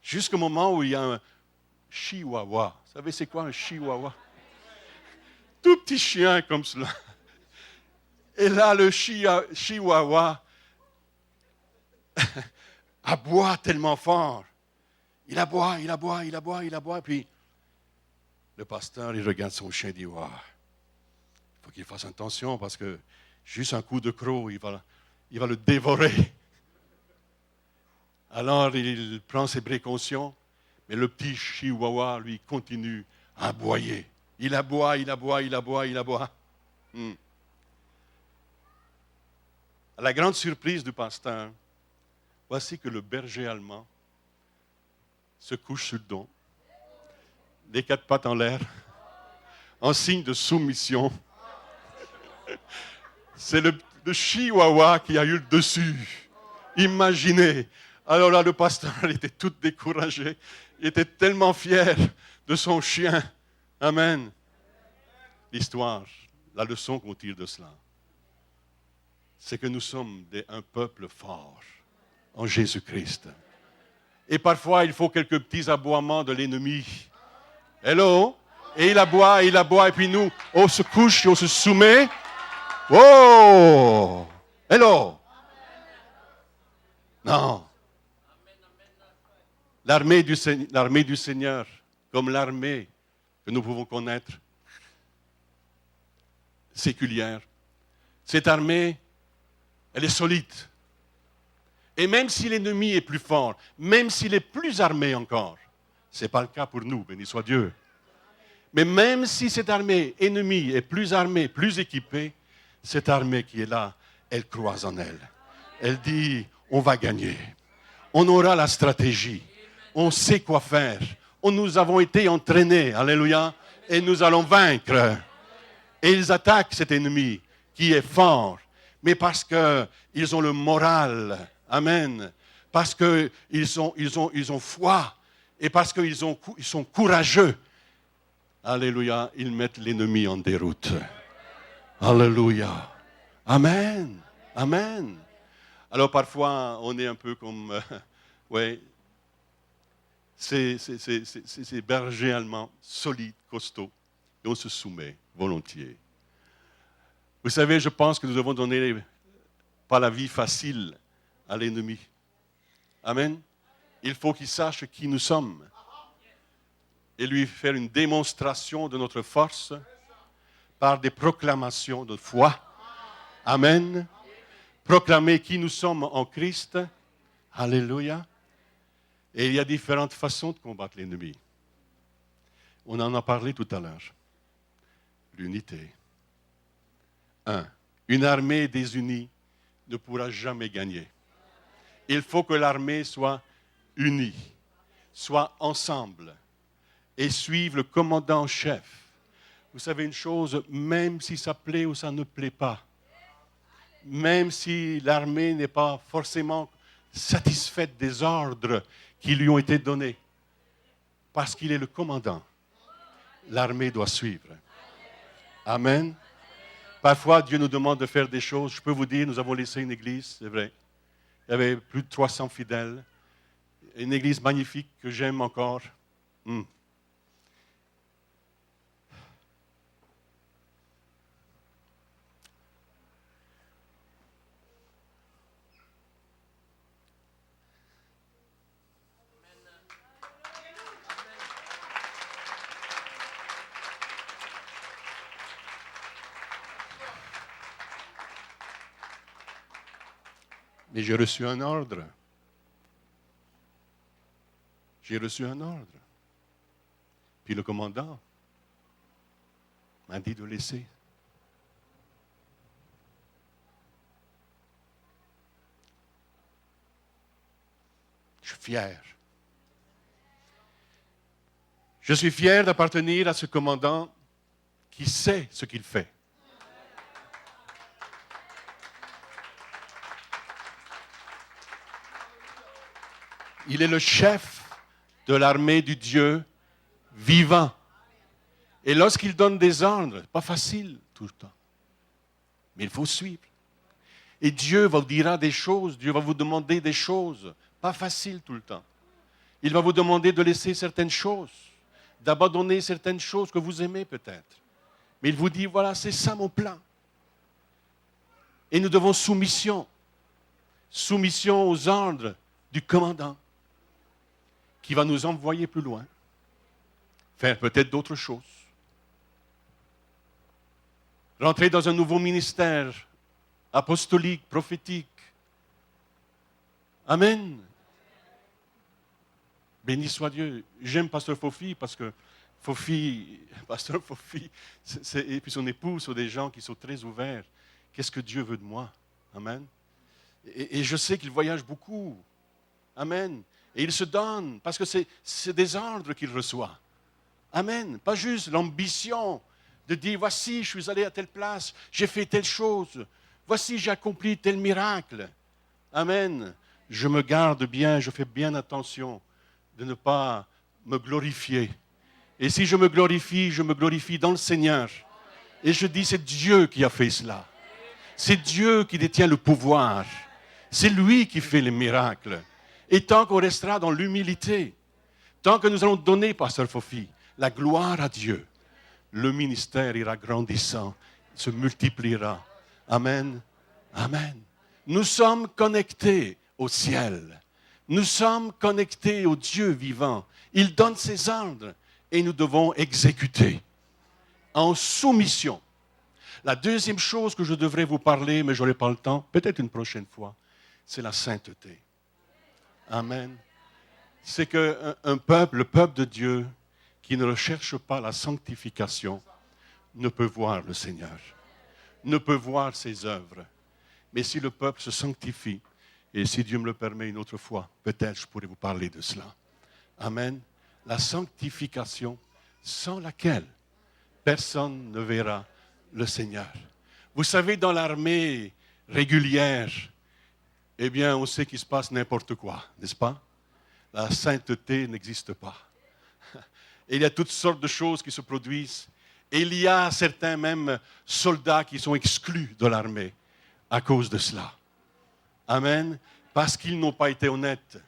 Jusqu'au moment où il y a un chihuahua. Vous savez c'est quoi un chihuahua? Tout petit chien comme cela. Et là, le chihuahua aboie tellement fort. Il aboie. Puis le pasteur, il regarde son chien et dit, wow, il faut qu'il fasse attention parce que juste un coup de croc, il va le dévorer. Alors, il prend ses précautions, mais le petit chihuahua, lui, continue à aboyer. Il aboie. À la grande surprise du pasteur, voici que le berger allemand se couche sur le dos, les quatre pattes en l'air, en signe de soumission. C'est le chihuahua qui a eu le dessus. Imaginez. Alors là, le pasteur il était tout découragé. Il était tellement fier de son chien. Amen. L'histoire la leçon qu'on tire de cela, c'est que nous sommes un peuple fort en Jésus-Christ. Et parfois, il faut quelques petits aboiements de l'ennemi. Hello? Et il aboie, et puis nous, on se couche, on se soumet. Oh! Hello! Non. L'armée du Seigneur, comme l'armée que nous pouvons connaître, séculière, cette armée, elle est solide. Et même si l'ennemi est plus fort, même s'il est plus armé encore, ce n'est pas le cas pour nous, béni soit Dieu. Mais même si cette armée ennemie est plus armée, plus équipée, cette armée qui est là, elle croise en elle. Elle dit, on va gagner. On aura la stratégie. On sait quoi faire. Nous avons été entraînés, alléluia, et nous allons vaincre. Et ils attaquent cet ennemi qui est fort, mais parce qu'ils ont le moral, amen, parce qu'ils ont foi, et parce qu'ils sont courageux. Alléluia, ils mettent l'ennemi en déroute. Alléluia. Amen. Amen. Alors parfois, on est un peu comme, ces bergers allemands, solides, costauds, et on se soumet volontiers. Vous savez, je pense que nous devons donner pas la vie facile à l'ennemi. Amen. Il faut qu'il sache qui nous sommes et lui faire une démonstration de notre force par des proclamations de foi. Amen. Proclamer qui nous sommes en Christ. Alléluia. Et il y a différentes façons de combattre l'ennemi. On en a parlé tout à l'heure. L'unité. Une armée désunie ne pourra jamais gagner. Il faut que l'armée soit unie, soit ensemble et suive le commandant en chef. Vous savez une chose, même si ça plaît ou ça ne plaît pas, même si l'armée n'est pas forcément satisfaite des ordres qui lui ont été donnés, parce qu'il est le commandant, l'armée doit suivre. Amen. Parfois, Dieu nous demande de faire des choses. Je peux vous dire, nous avons laissé une église, c'est vrai. Il y avait plus de 300 fidèles. Une église magnifique que j'aime encore. Mais j'ai reçu un ordre. J'ai reçu un ordre. Puis le commandant m'a dit de laisser. Je suis fier. Je suis fier d'appartenir à ce commandant qui sait ce qu'il fait. Il est le chef de l'armée du Dieu vivant. Et lorsqu'il donne des ordres, pas facile tout le temps, mais il faut suivre. Et Dieu vous dira des choses, Dieu va vous demander des choses, pas facile tout le temps. Il va vous demander de laisser certaines choses, d'abandonner certaines choses que vous aimez peut-être. Mais il vous dit, voilà, c'est ça mon plan. Et nous devons soumission aux ordres du commandant, qui va nous envoyer plus loin, faire peut-être d'autres choses, rentrer dans un nouveau ministère apostolique, prophétique. Amen. Béni soit Dieu. J'aime Pasteur Fofi parce que Pasteur Fofi, et puis son épouse sont des gens qui sont très ouverts. Qu'est-ce que Dieu veut de moi? Amen. Et je sais qu'il voyage beaucoup. Amen. Et il se donne, parce que c'est des ordres qu'il reçoit. Amen. Pas juste l'ambition de dire, voici, je suis allé à telle place, j'ai fait telle chose, voici, j'ai accompli tel miracle. Amen. Je me garde bien, je fais bien attention de ne pas me glorifier. Et si je me glorifie dans le Seigneur. Et je dis, c'est Dieu qui a fait cela. C'est Dieu qui détient le pouvoir. C'est lui qui fait les miracles. Et tant qu'on restera dans l'humilité, tant que nous allons donner, pasteur Fofi, la gloire à Dieu, le ministère ira grandissant, se multipliera. Amen. Amen. Nous sommes connectés au ciel. Nous sommes connectés au Dieu vivant. Il donne ses ordres et nous devons exécuter en soumission. La deuxième chose que je devrais vous parler, mais je n'aurai pas le temps, peut-être une prochaine fois, c'est la sainteté. Amen. C'est qu'un peuple, le peuple de Dieu, qui ne recherche pas la sanctification, ne peut voir le Seigneur, ne peut voir ses œuvres. Mais si le peuple se sanctifie, et si Dieu me le permet une autre fois, peut-être je pourrais vous parler de cela. Amen. La sanctification sans laquelle personne ne verra le Seigneur. Vous savez, dans l'armée régulière, eh bien, on sait qu'il se passe n'importe quoi, n'est-ce pas? La sainteté n'existe pas. Et il y a toutes sortes de choses qui se produisent. Et il y a certains même soldats qui sont exclus de l'armée à cause de cela. Amen. Parce qu'ils n'ont pas été honnêtes.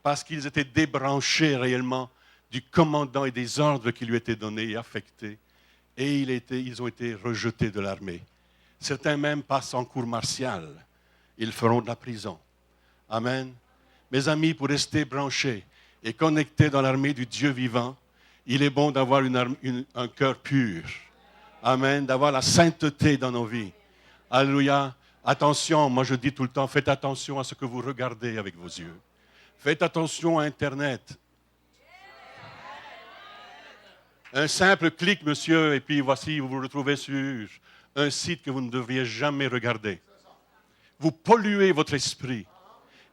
Parce qu'ils étaient débranchés réellement du commandant et des ordres qui lui étaient donnés et affectés. Et ils ont été rejetés de l'armée. Certains même passent en cour martiale. Ils feront de la prison. Amen. Mes amis, pour rester branchés et connectés dans l'armée du Dieu vivant, il est bon d'avoir un cœur pur. Amen. D'avoir la sainteté dans nos vies. Alléluia. Attention, moi je dis tout le temps, faites attention à ce que vous regardez avec vos yeux. Faites attention à Internet. Un simple clic, monsieur, et puis voici, vous vous retrouvez sur un site que vous ne devriez jamais regarder. Vous polluez votre esprit.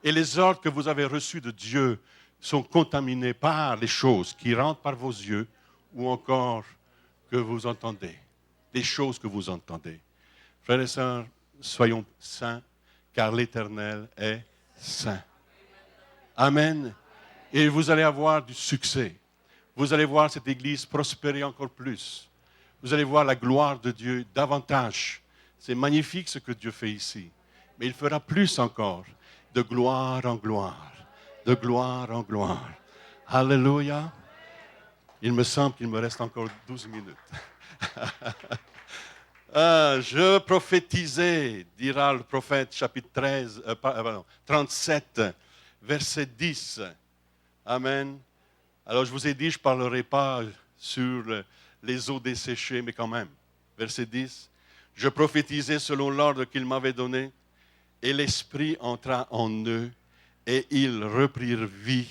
Et les ordres que vous avez reçus de Dieu sont contaminés par les choses qui rentrent par vos yeux ou encore que vous entendez. Les choses que vous entendez. Frères et sœurs, soyons saints, car l'Éternel est saint. Amen. Et vous allez avoir du succès. Vous allez voir cette Église prospérer encore plus. Vous allez voir la gloire de Dieu davantage. C'est magnifique ce que Dieu fait ici. Mais il fera plus encore, de gloire en gloire, de gloire en gloire. Alléluia. Il me semble qu'il me reste encore 12 minutes. Je prophétisais, dira le prophète, chapitre 37, verset 10. Amen. Alors, je vous ai dit, je ne parlerai pas sur les eaux desséchées, mais quand même. Verset 10. Je prophétisais selon l'ordre qu'il m'avait donné, et l'Esprit entra en eux, et ils reprirent vie,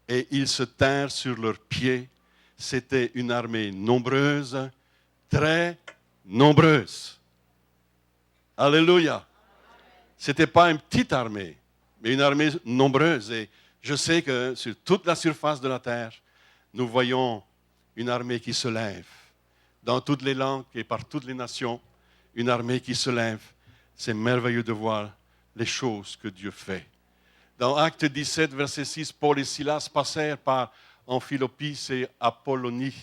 et ils se tinrent sur leurs pieds. C'était une armée nombreuse, très nombreuse. Alléluia. Ce n'était pas une petite armée, mais une armée nombreuse. Et je sais que sur toute la surface de la terre, nous voyons une armée qui se lève. Dans toutes les langues et par toutes les nations, une armée qui se lève. C'est merveilleux de voir les choses que Dieu fait. Dans Actes 17, verset 6, Paul et Silas passèrent par Amphilopis et Apollonie.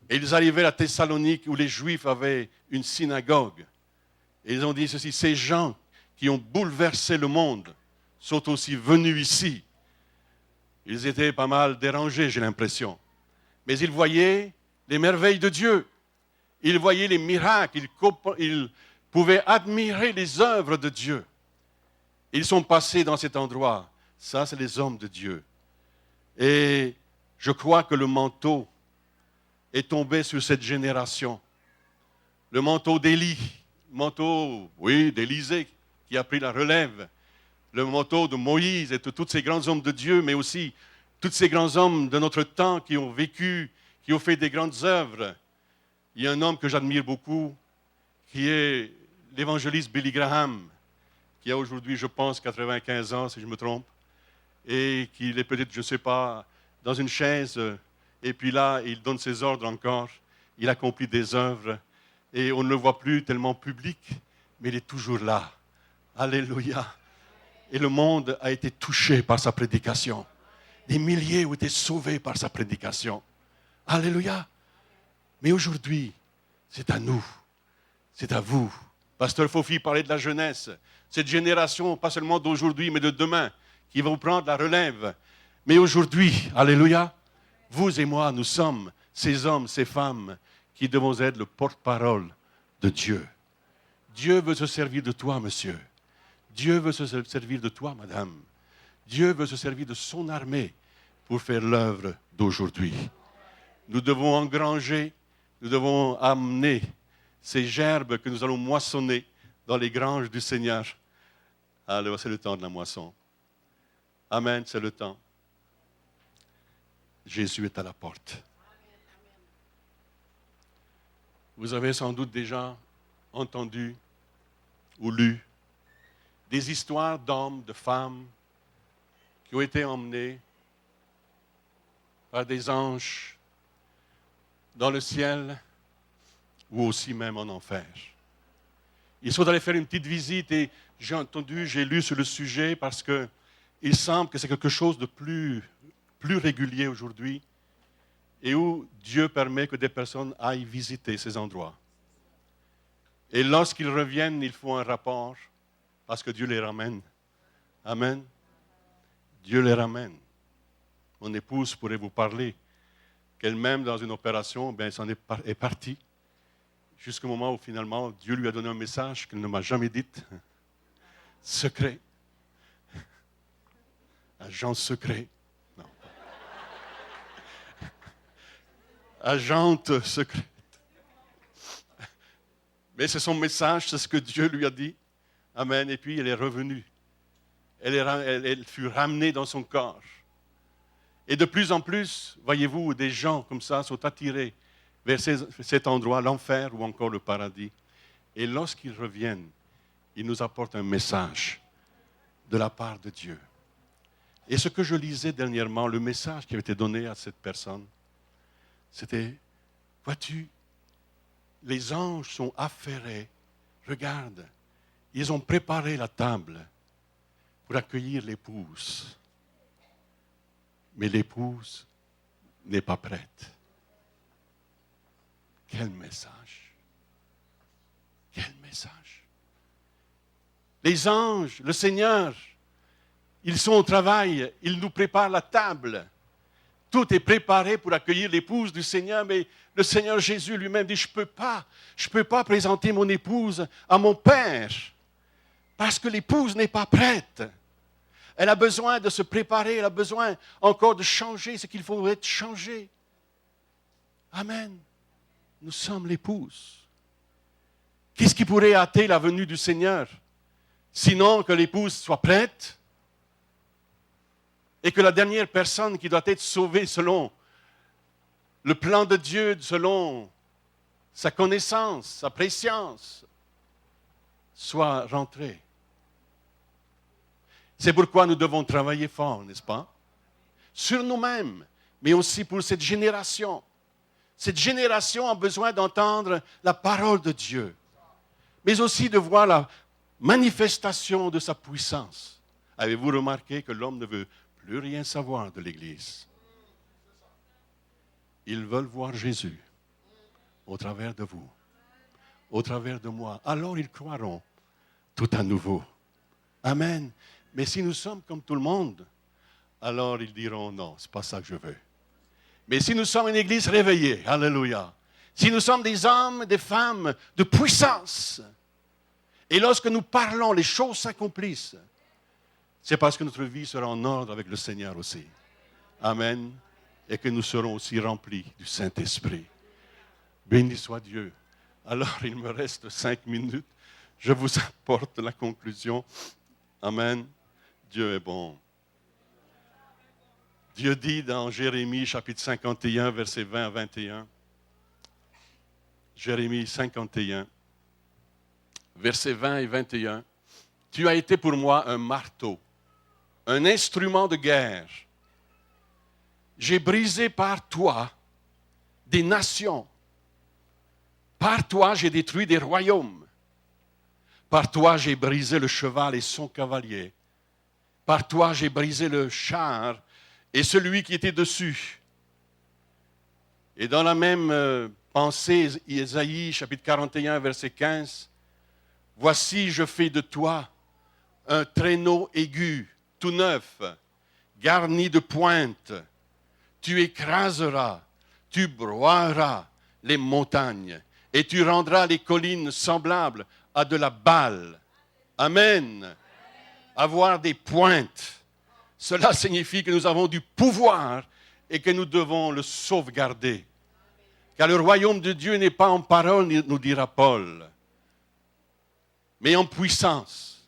Et ils arrivaient à Thessalonique où les Juifs avaient une synagogue. Et ils ont dit ceci, ces gens qui ont bouleversé le monde sont aussi venus ici. Ils étaient pas mal dérangés, j'ai l'impression. Mais ils voyaient les merveilles de Dieu. Ils voyaient les miracles. Ils pouvaient admirer les œuvres de Dieu. Ils sont passés dans cet endroit. Ça, c'est les hommes de Dieu. Et je crois que le manteau est tombé sur cette génération. Le manteau d'Élie, le manteau, oui, d'Élisée, qui a pris la relève. Le manteau de Moïse et de tous ces grands hommes de Dieu, mais aussi tous ces grands hommes de notre temps qui ont vécu, qui ont fait des grandes œuvres. Il y a un homme que j'admire beaucoup, qui est l'évangéliste Billy Graham, qui a aujourd'hui, je pense, 95 ans, si je me trompe, et qu'il est peut-être, je ne sais pas, dans une chaise, et puis là, il donne ses ordres encore, il accomplit des œuvres, et on ne le voit plus tellement public, mais il est toujours là. Alléluia. Et le monde a été touché par sa prédication. Des milliers ont été sauvés par sa prédication. Alléluia. Mais aujourd'hui, c'est à nous c'est à vous. Pasteur Fofi parlait de la jeunesse. Cette génération, pas seulement d'aujourd'hui, mais de demain, qui va vous prendre la relève. Mais aujourd'hui, alléluia, vous et moi, nous sommes ces hommes, ces femmes qui devons être le porte-parole de Dieu. Dieu veut se servir de toi, monsieur. Dieu veut se servir de toi, madame. Dieu veut se servir de son armée pour faire l'œuvre d'aujourd'hui. Nous devons engranger, nous devons amener ces gerbes que nous allons moissonner dans les granges du Seigneur. Alors, c'est le temps de la moisson. Amen, c'est le temps. Jésus est à la porte. Vous avez sans doute déjà entendu ou lu des histoires d'hommes, de femmes qui ont été emmenés par des anges dans le ciel ou aussi même en enfer. Ils sont allés faire une petite visite et j'ai lu sur le sujet parce qu'il semble que c'est quelque chose de plus régulier aujourd'hui et où Dieu permet que des personnes aillent visiter ces endroits. Et lorsqu'ils reviennent, ils font un rapport parce que Dieu les ramène. Amen. Dieu les ramène. Mon épouse pourrait vous parler qu'elle-même, dans une opération, elle s'en est partie jusqu'au moment où finalement Dieu lui a donné un message qu'elle ne m'a jamais dit. Secret. Agent secret. Non. Agente secrète. Mais c'est son message, c'est ce que Dieu lui a dit. Amen. Et puis elle est revenue. Elle fut ramenée dans son corps. Et de plus en plus, voyez-vous, des gens comme ça sont attirés vers cet endroit, l'enfer ou encore le paradis. Et lorsqu'ils reviennent, ils nous apportent un message de la part de Dieu. Et ce que je lisais dernièrement, le message qui avait été donné à cette personne, c'était, vois-tu, les anges sont affairés. Regarde, ils ont préparé la table pour accueillir l'épouse. Mais l'épouse n'est pas prête. Quel message! Quel message! Les anges, le Seigneur, ils sont au travail, ils nous préparent la table. Tout est préparé pour accueillir l'épouse du Seigneur, mais le Seigneur Jésus lui-même dit, je ne peux pas présenter mon épouse à mon Père, parce que l'épouse n'est pas prête. Elle a besoin de se préparer, elle a besoin encore de changer ce qu'il faut être changé. Amen. Nous sommes l'épouse. Qu'est-ce qui pourrait hâter la venue du Seigneur? Sinon que l'épouse soit prête et que la dernière personne qui doit être sauvée selon le plan de Dieu, selon sa connaissance, sa préscience, soit rentrée. C'est pourquoi nous devons travailler fort, n'est-ce pas? Sur nous-mêmes, mais aussi pour cette génération. Cette génération a besoin d'entendre la parole de Dieu, mais aussi de voir la manifestation de sa puissance. Avez-vous remarqué que l'homme ne veut plus rien savoir de l'Église? Ils veulent voir Jésus au travers de vous, au travers de moi. Alors ils croiront tout à nouveau. Amen. Mais si nous sommes comme tout le monde, alors ils diront non, ce n'est pas ça que je veux. Mais si nous sommes une église réveillée, alléluia, si nous sommes des hommes, des femmes de puissance, et lorsque nous parlons, les choses s'accomplissent, c'est parce que notre vie sera en ordre avec le Seigneur aussi. Amen. Et que nous serons aussi remplis du Saint-Esprit. Béni soit Dieu. Alors, il me reste 5 minutes. Je vous apporte la conclusion. Amen. Dieu est bon. Dieu dit dans Jérémie, chapitre 51, versets 20 à 21. Jérémie 51, versets 20 et 21. Tu as été pour moi un marteau, un instrument de guerre. J'ai brisé par toi des nations. Par toi, j'ai détruit des royaumes. Par toi, j'ai brisé le cheval et son cavalier. Par toi, j'ai brisé le char et celui qui était dessus. Et dans la même pensée, Ésaïe, chapitre 41, verset 15, « Voici, je fais de toi un traîneau aigu, tout neuf, garni de pointes. Tu écraseras, tu broieras les montagnes et tu rendras les collines semblables à de la balle. » Amen. Avoir des pointes, cela signifie que nous avons du pouvoir et que nous devons le sauvegarder. Car le royaume de Dieu n'est pas en parole, nous dira Paul, mais en puissance.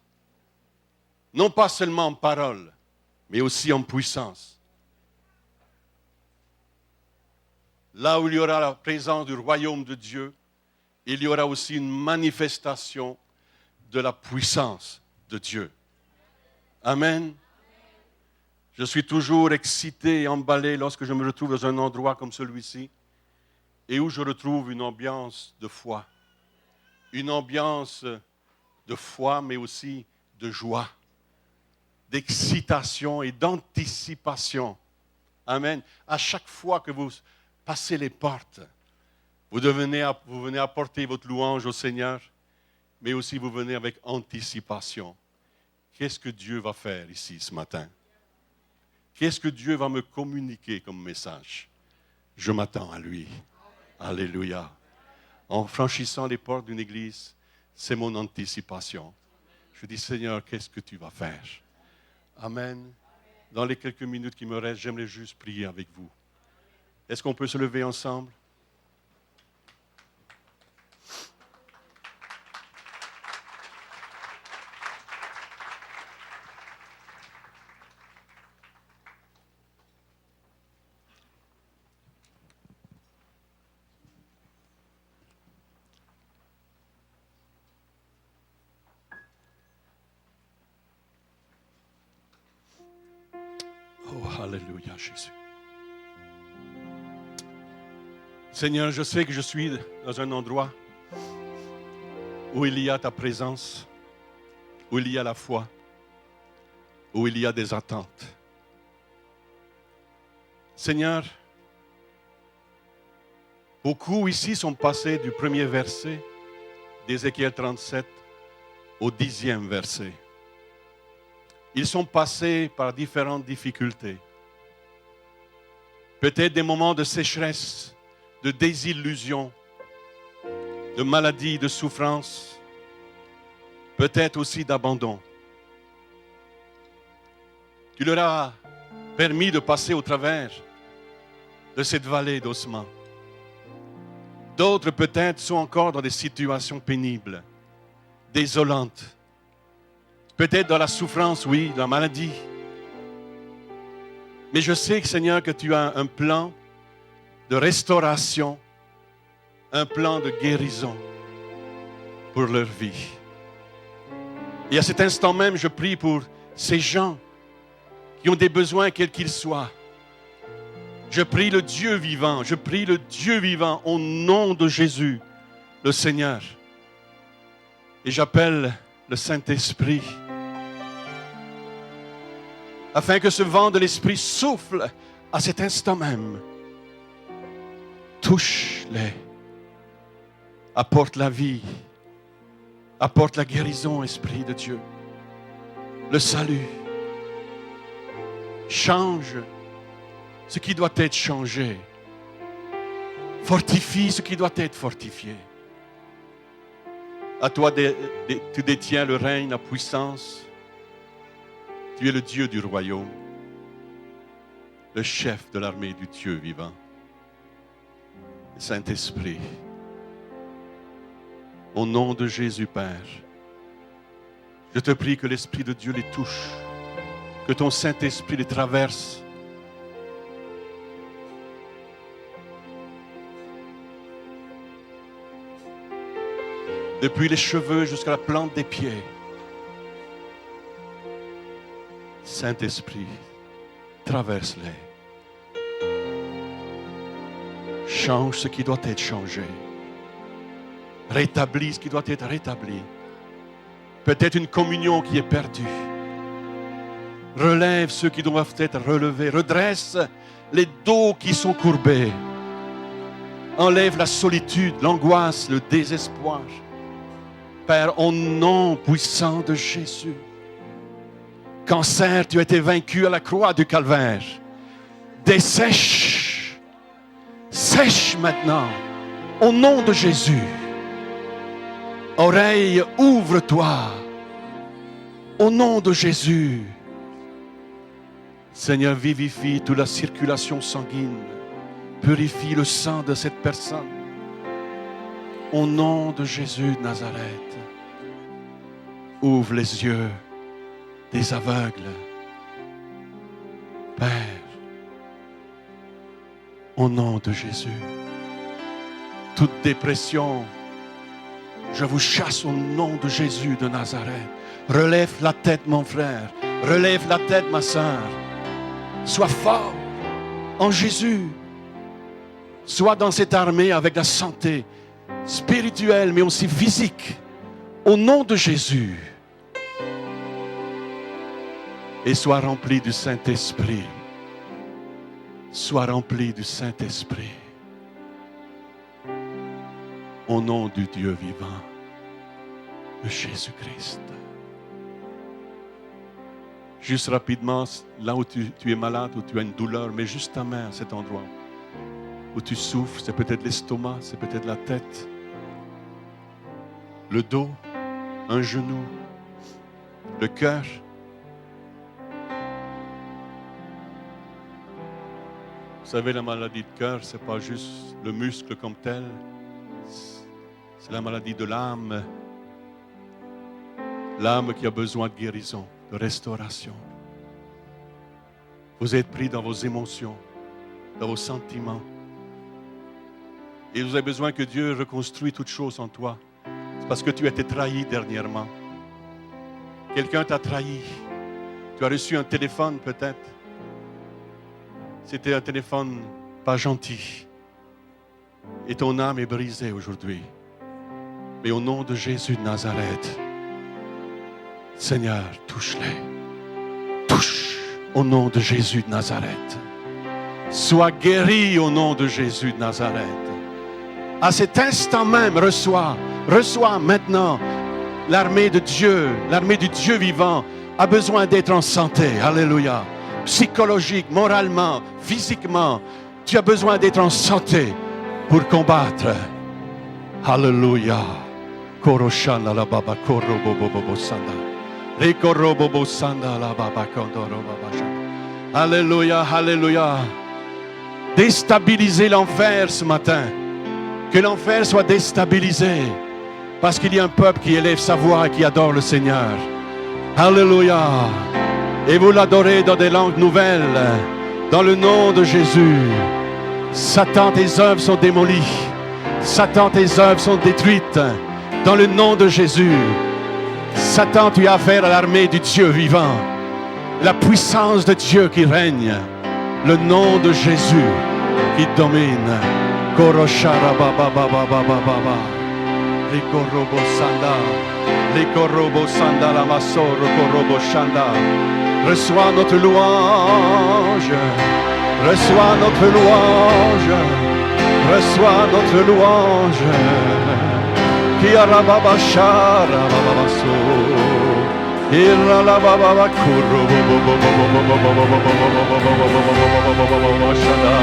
Non pas seulement en parole, mais aussi en puissance. Là où il y aura la présence du royaume de Dieu, il y aura aussi une manifestation de la puissance de Dieu. Amen. Je suis toujours excité et emballé lorsque je me retrouve dans un endroit comme celui-ci et où je retrouve une ambiance de foi. Une ambiance de foi, mais aussi de joie, d'excitation et d'anticipation. Amen. À chaque fois que vous passez les portes, vous venez apporter votre louange au Seigneur, mais aussi vous venez avec anticipation. Qu'est-ce que Dieu va faire ici ce matin? Qu'est-ce que Dieu va me communiquer comme message? Je m'attends à lui. Alléluia. En franchissant les portes d'une église, c'est mon anticipation. Je dis, Seigneur, qu'est-ce que tu vas faire? Amen. Dans les quelques minutes qui me restent, j'aimerais juste prier avec vous. Est-ce qu'on peut se lever ensemble? Oh, alléluia, Jésus. Seigneur, je sais que je suis dans un endroit où il y a ta présence, où il y a la foi, où il y a des attentes. Seigneur, beaucoup ici sont passés du premier verset d'Ézéchiel 37 au 10e verset. Ils sont passés par différentes difficultés. Peut-être des moments de sécheresse, de désillusion, de maladie, de souffrance, peut-être aussi d'abandon. Tu leur as permis de passer au travers de cette vallée d'ossements. D'autres peut-être sont encore dans des situations pénibles, désolantes. Peut-être dans la souffrance, oui, la maladie. Mais je sais, Seigneur, que tu as un plan de restauration, un plan de guérison pour leur vie. Et à cet instant même, je prie pour ces gens qui ont des besoins quels qu'ils soient. Je prie le Dieu vivant, au nom de Jésus, le Seigneur. Et j'appelle le Saint-Esprit, afin que ce vent de l'Esprit souffle à cet instant même. Touche-les. Apporte la vie. Apporte la guérison, Esprit de Dieu. Le salut. Change ce qui doit être changé. Fortifie ce qui doit être fortifié. À toi, tu détiens le règne, la puissance. Tu es le Dieu du royaume, le chef de l'armée du Dieu vivant. Saint-Esprit, au nom de Jésus, Père, je te prie que l'Esprit de Dieu les touche, que ton Saint-Esprit les traverse. Depuis les cheveux jusqu'à la plante des pieds. Saint-Esprit, traverse-les. Change ce qui doit être changé. Rétablis ce qui doit être rétabli. Peut-être une communion qui est perdue. Relève ceux qui doivent être relevés. Redresse les dos qui sont courbés. Enlève la solitude, l'angoisse, le désespoir. Père, au nom puissant de Jésus. Cancer, tu as été vaincu à la croix du calvaire. Dessèche. Sèche maintenant. Au nom de Jésus. Oreille, ouvre-toi. Au nom de Jésus. Seigneur, vivifie toute la circulation sanguine. Purifie le sang de cette personne. Au nom de Jésus de Nazareth. Ouvre les yeux des aveugles. Père, au nom de Jésus. Toute dépression, je vous chasse au nom de Jésus de Nazareth. Relève la tête, mon frère. Relève la tête, ma sœur. Sois fort en Jésus. Sois dans cette armée avec la santé spirituelle, mais aussi physique. Au nom de Jésus. Et sois rempli du Saint-Esprit. Sois rempli du Saint-Esprit. Au nom du Dieu vivant, de Jésus-Christ. Juste rapidement, là où tu es malade, où tu as une douleur, mets juste ta main à cet endroit. Où tu souffres, c'est peut-être l'estomac, c'est peut-être la tête, le dos, un genou, le cœur. Vous savez, la maladie de cœur, ce n'est pas juste le muscle comme tel. C'est la maladie de l'âme. L'âme qui a besoin de guérison, de restauration. Vous êtes pris dans vos émotions, dans vos sentiments. Et vous avez besoin que Dieu reconstruise toutes choses en toi. C'est parce que tu as été trahi dernièrement. Quelqu'un t'a trahi. Tu as reçu un téléphone peut-être. C'était un téléphone pas gentil. Et ton âme est brisée aujourd'hui. Mais au nom de Jésus de Nazareth, Seigneur, touche-les. Touche au nom de Jésus de Nazareth. Sois guéri au nom de Jésus de Nazareth. À cet instant même, reçois maintenant l'armée de Dieu, l'armée du Dieu vivant a besoin d'être en santé. Alléluia. Psychologique, moralement, physiquement, tu as besoin d'être en santé pour combattre. Alléluia. Koroshana la baba korobobobo sanda. Rekorobobo sanda la baba kondoro baba. Alléluia, alléluia. Déstabiliser l'enfer ce matin. Que l'enfer soit déstabilisé. Parce qu'il y a un peuple qui élève sa voix et qui adore le Seigneur. Alléluia. Et vous l'adorez dans des langues nouvelles. Dans le nom de Jésus. Satan, tes œuvres sont démolies. Satan, tes œuvres sont détruites. Dans le nom de Jésus. Satan, tu as affaire à l'armée du Dieu vivant. La puissance de Dieu qui règne. Le nom de Jésus qui domine. Koroshara baba baba baba baba. Likorobo sanda. Likorobo sanda la masoro korobo shanda. Reçois notre louange. Reçois notre louange. Reçois notre louange. Qui arababa shara baba so. Ira la baba baba korobo shanda.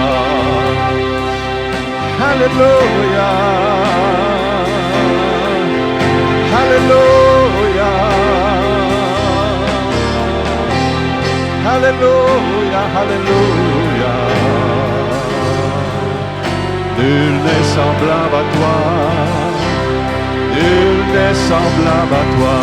Hallelujah, hallelujah, hallelujah, hallelujah. Nul n'est semblable à toi, nul n'est semblable à toi.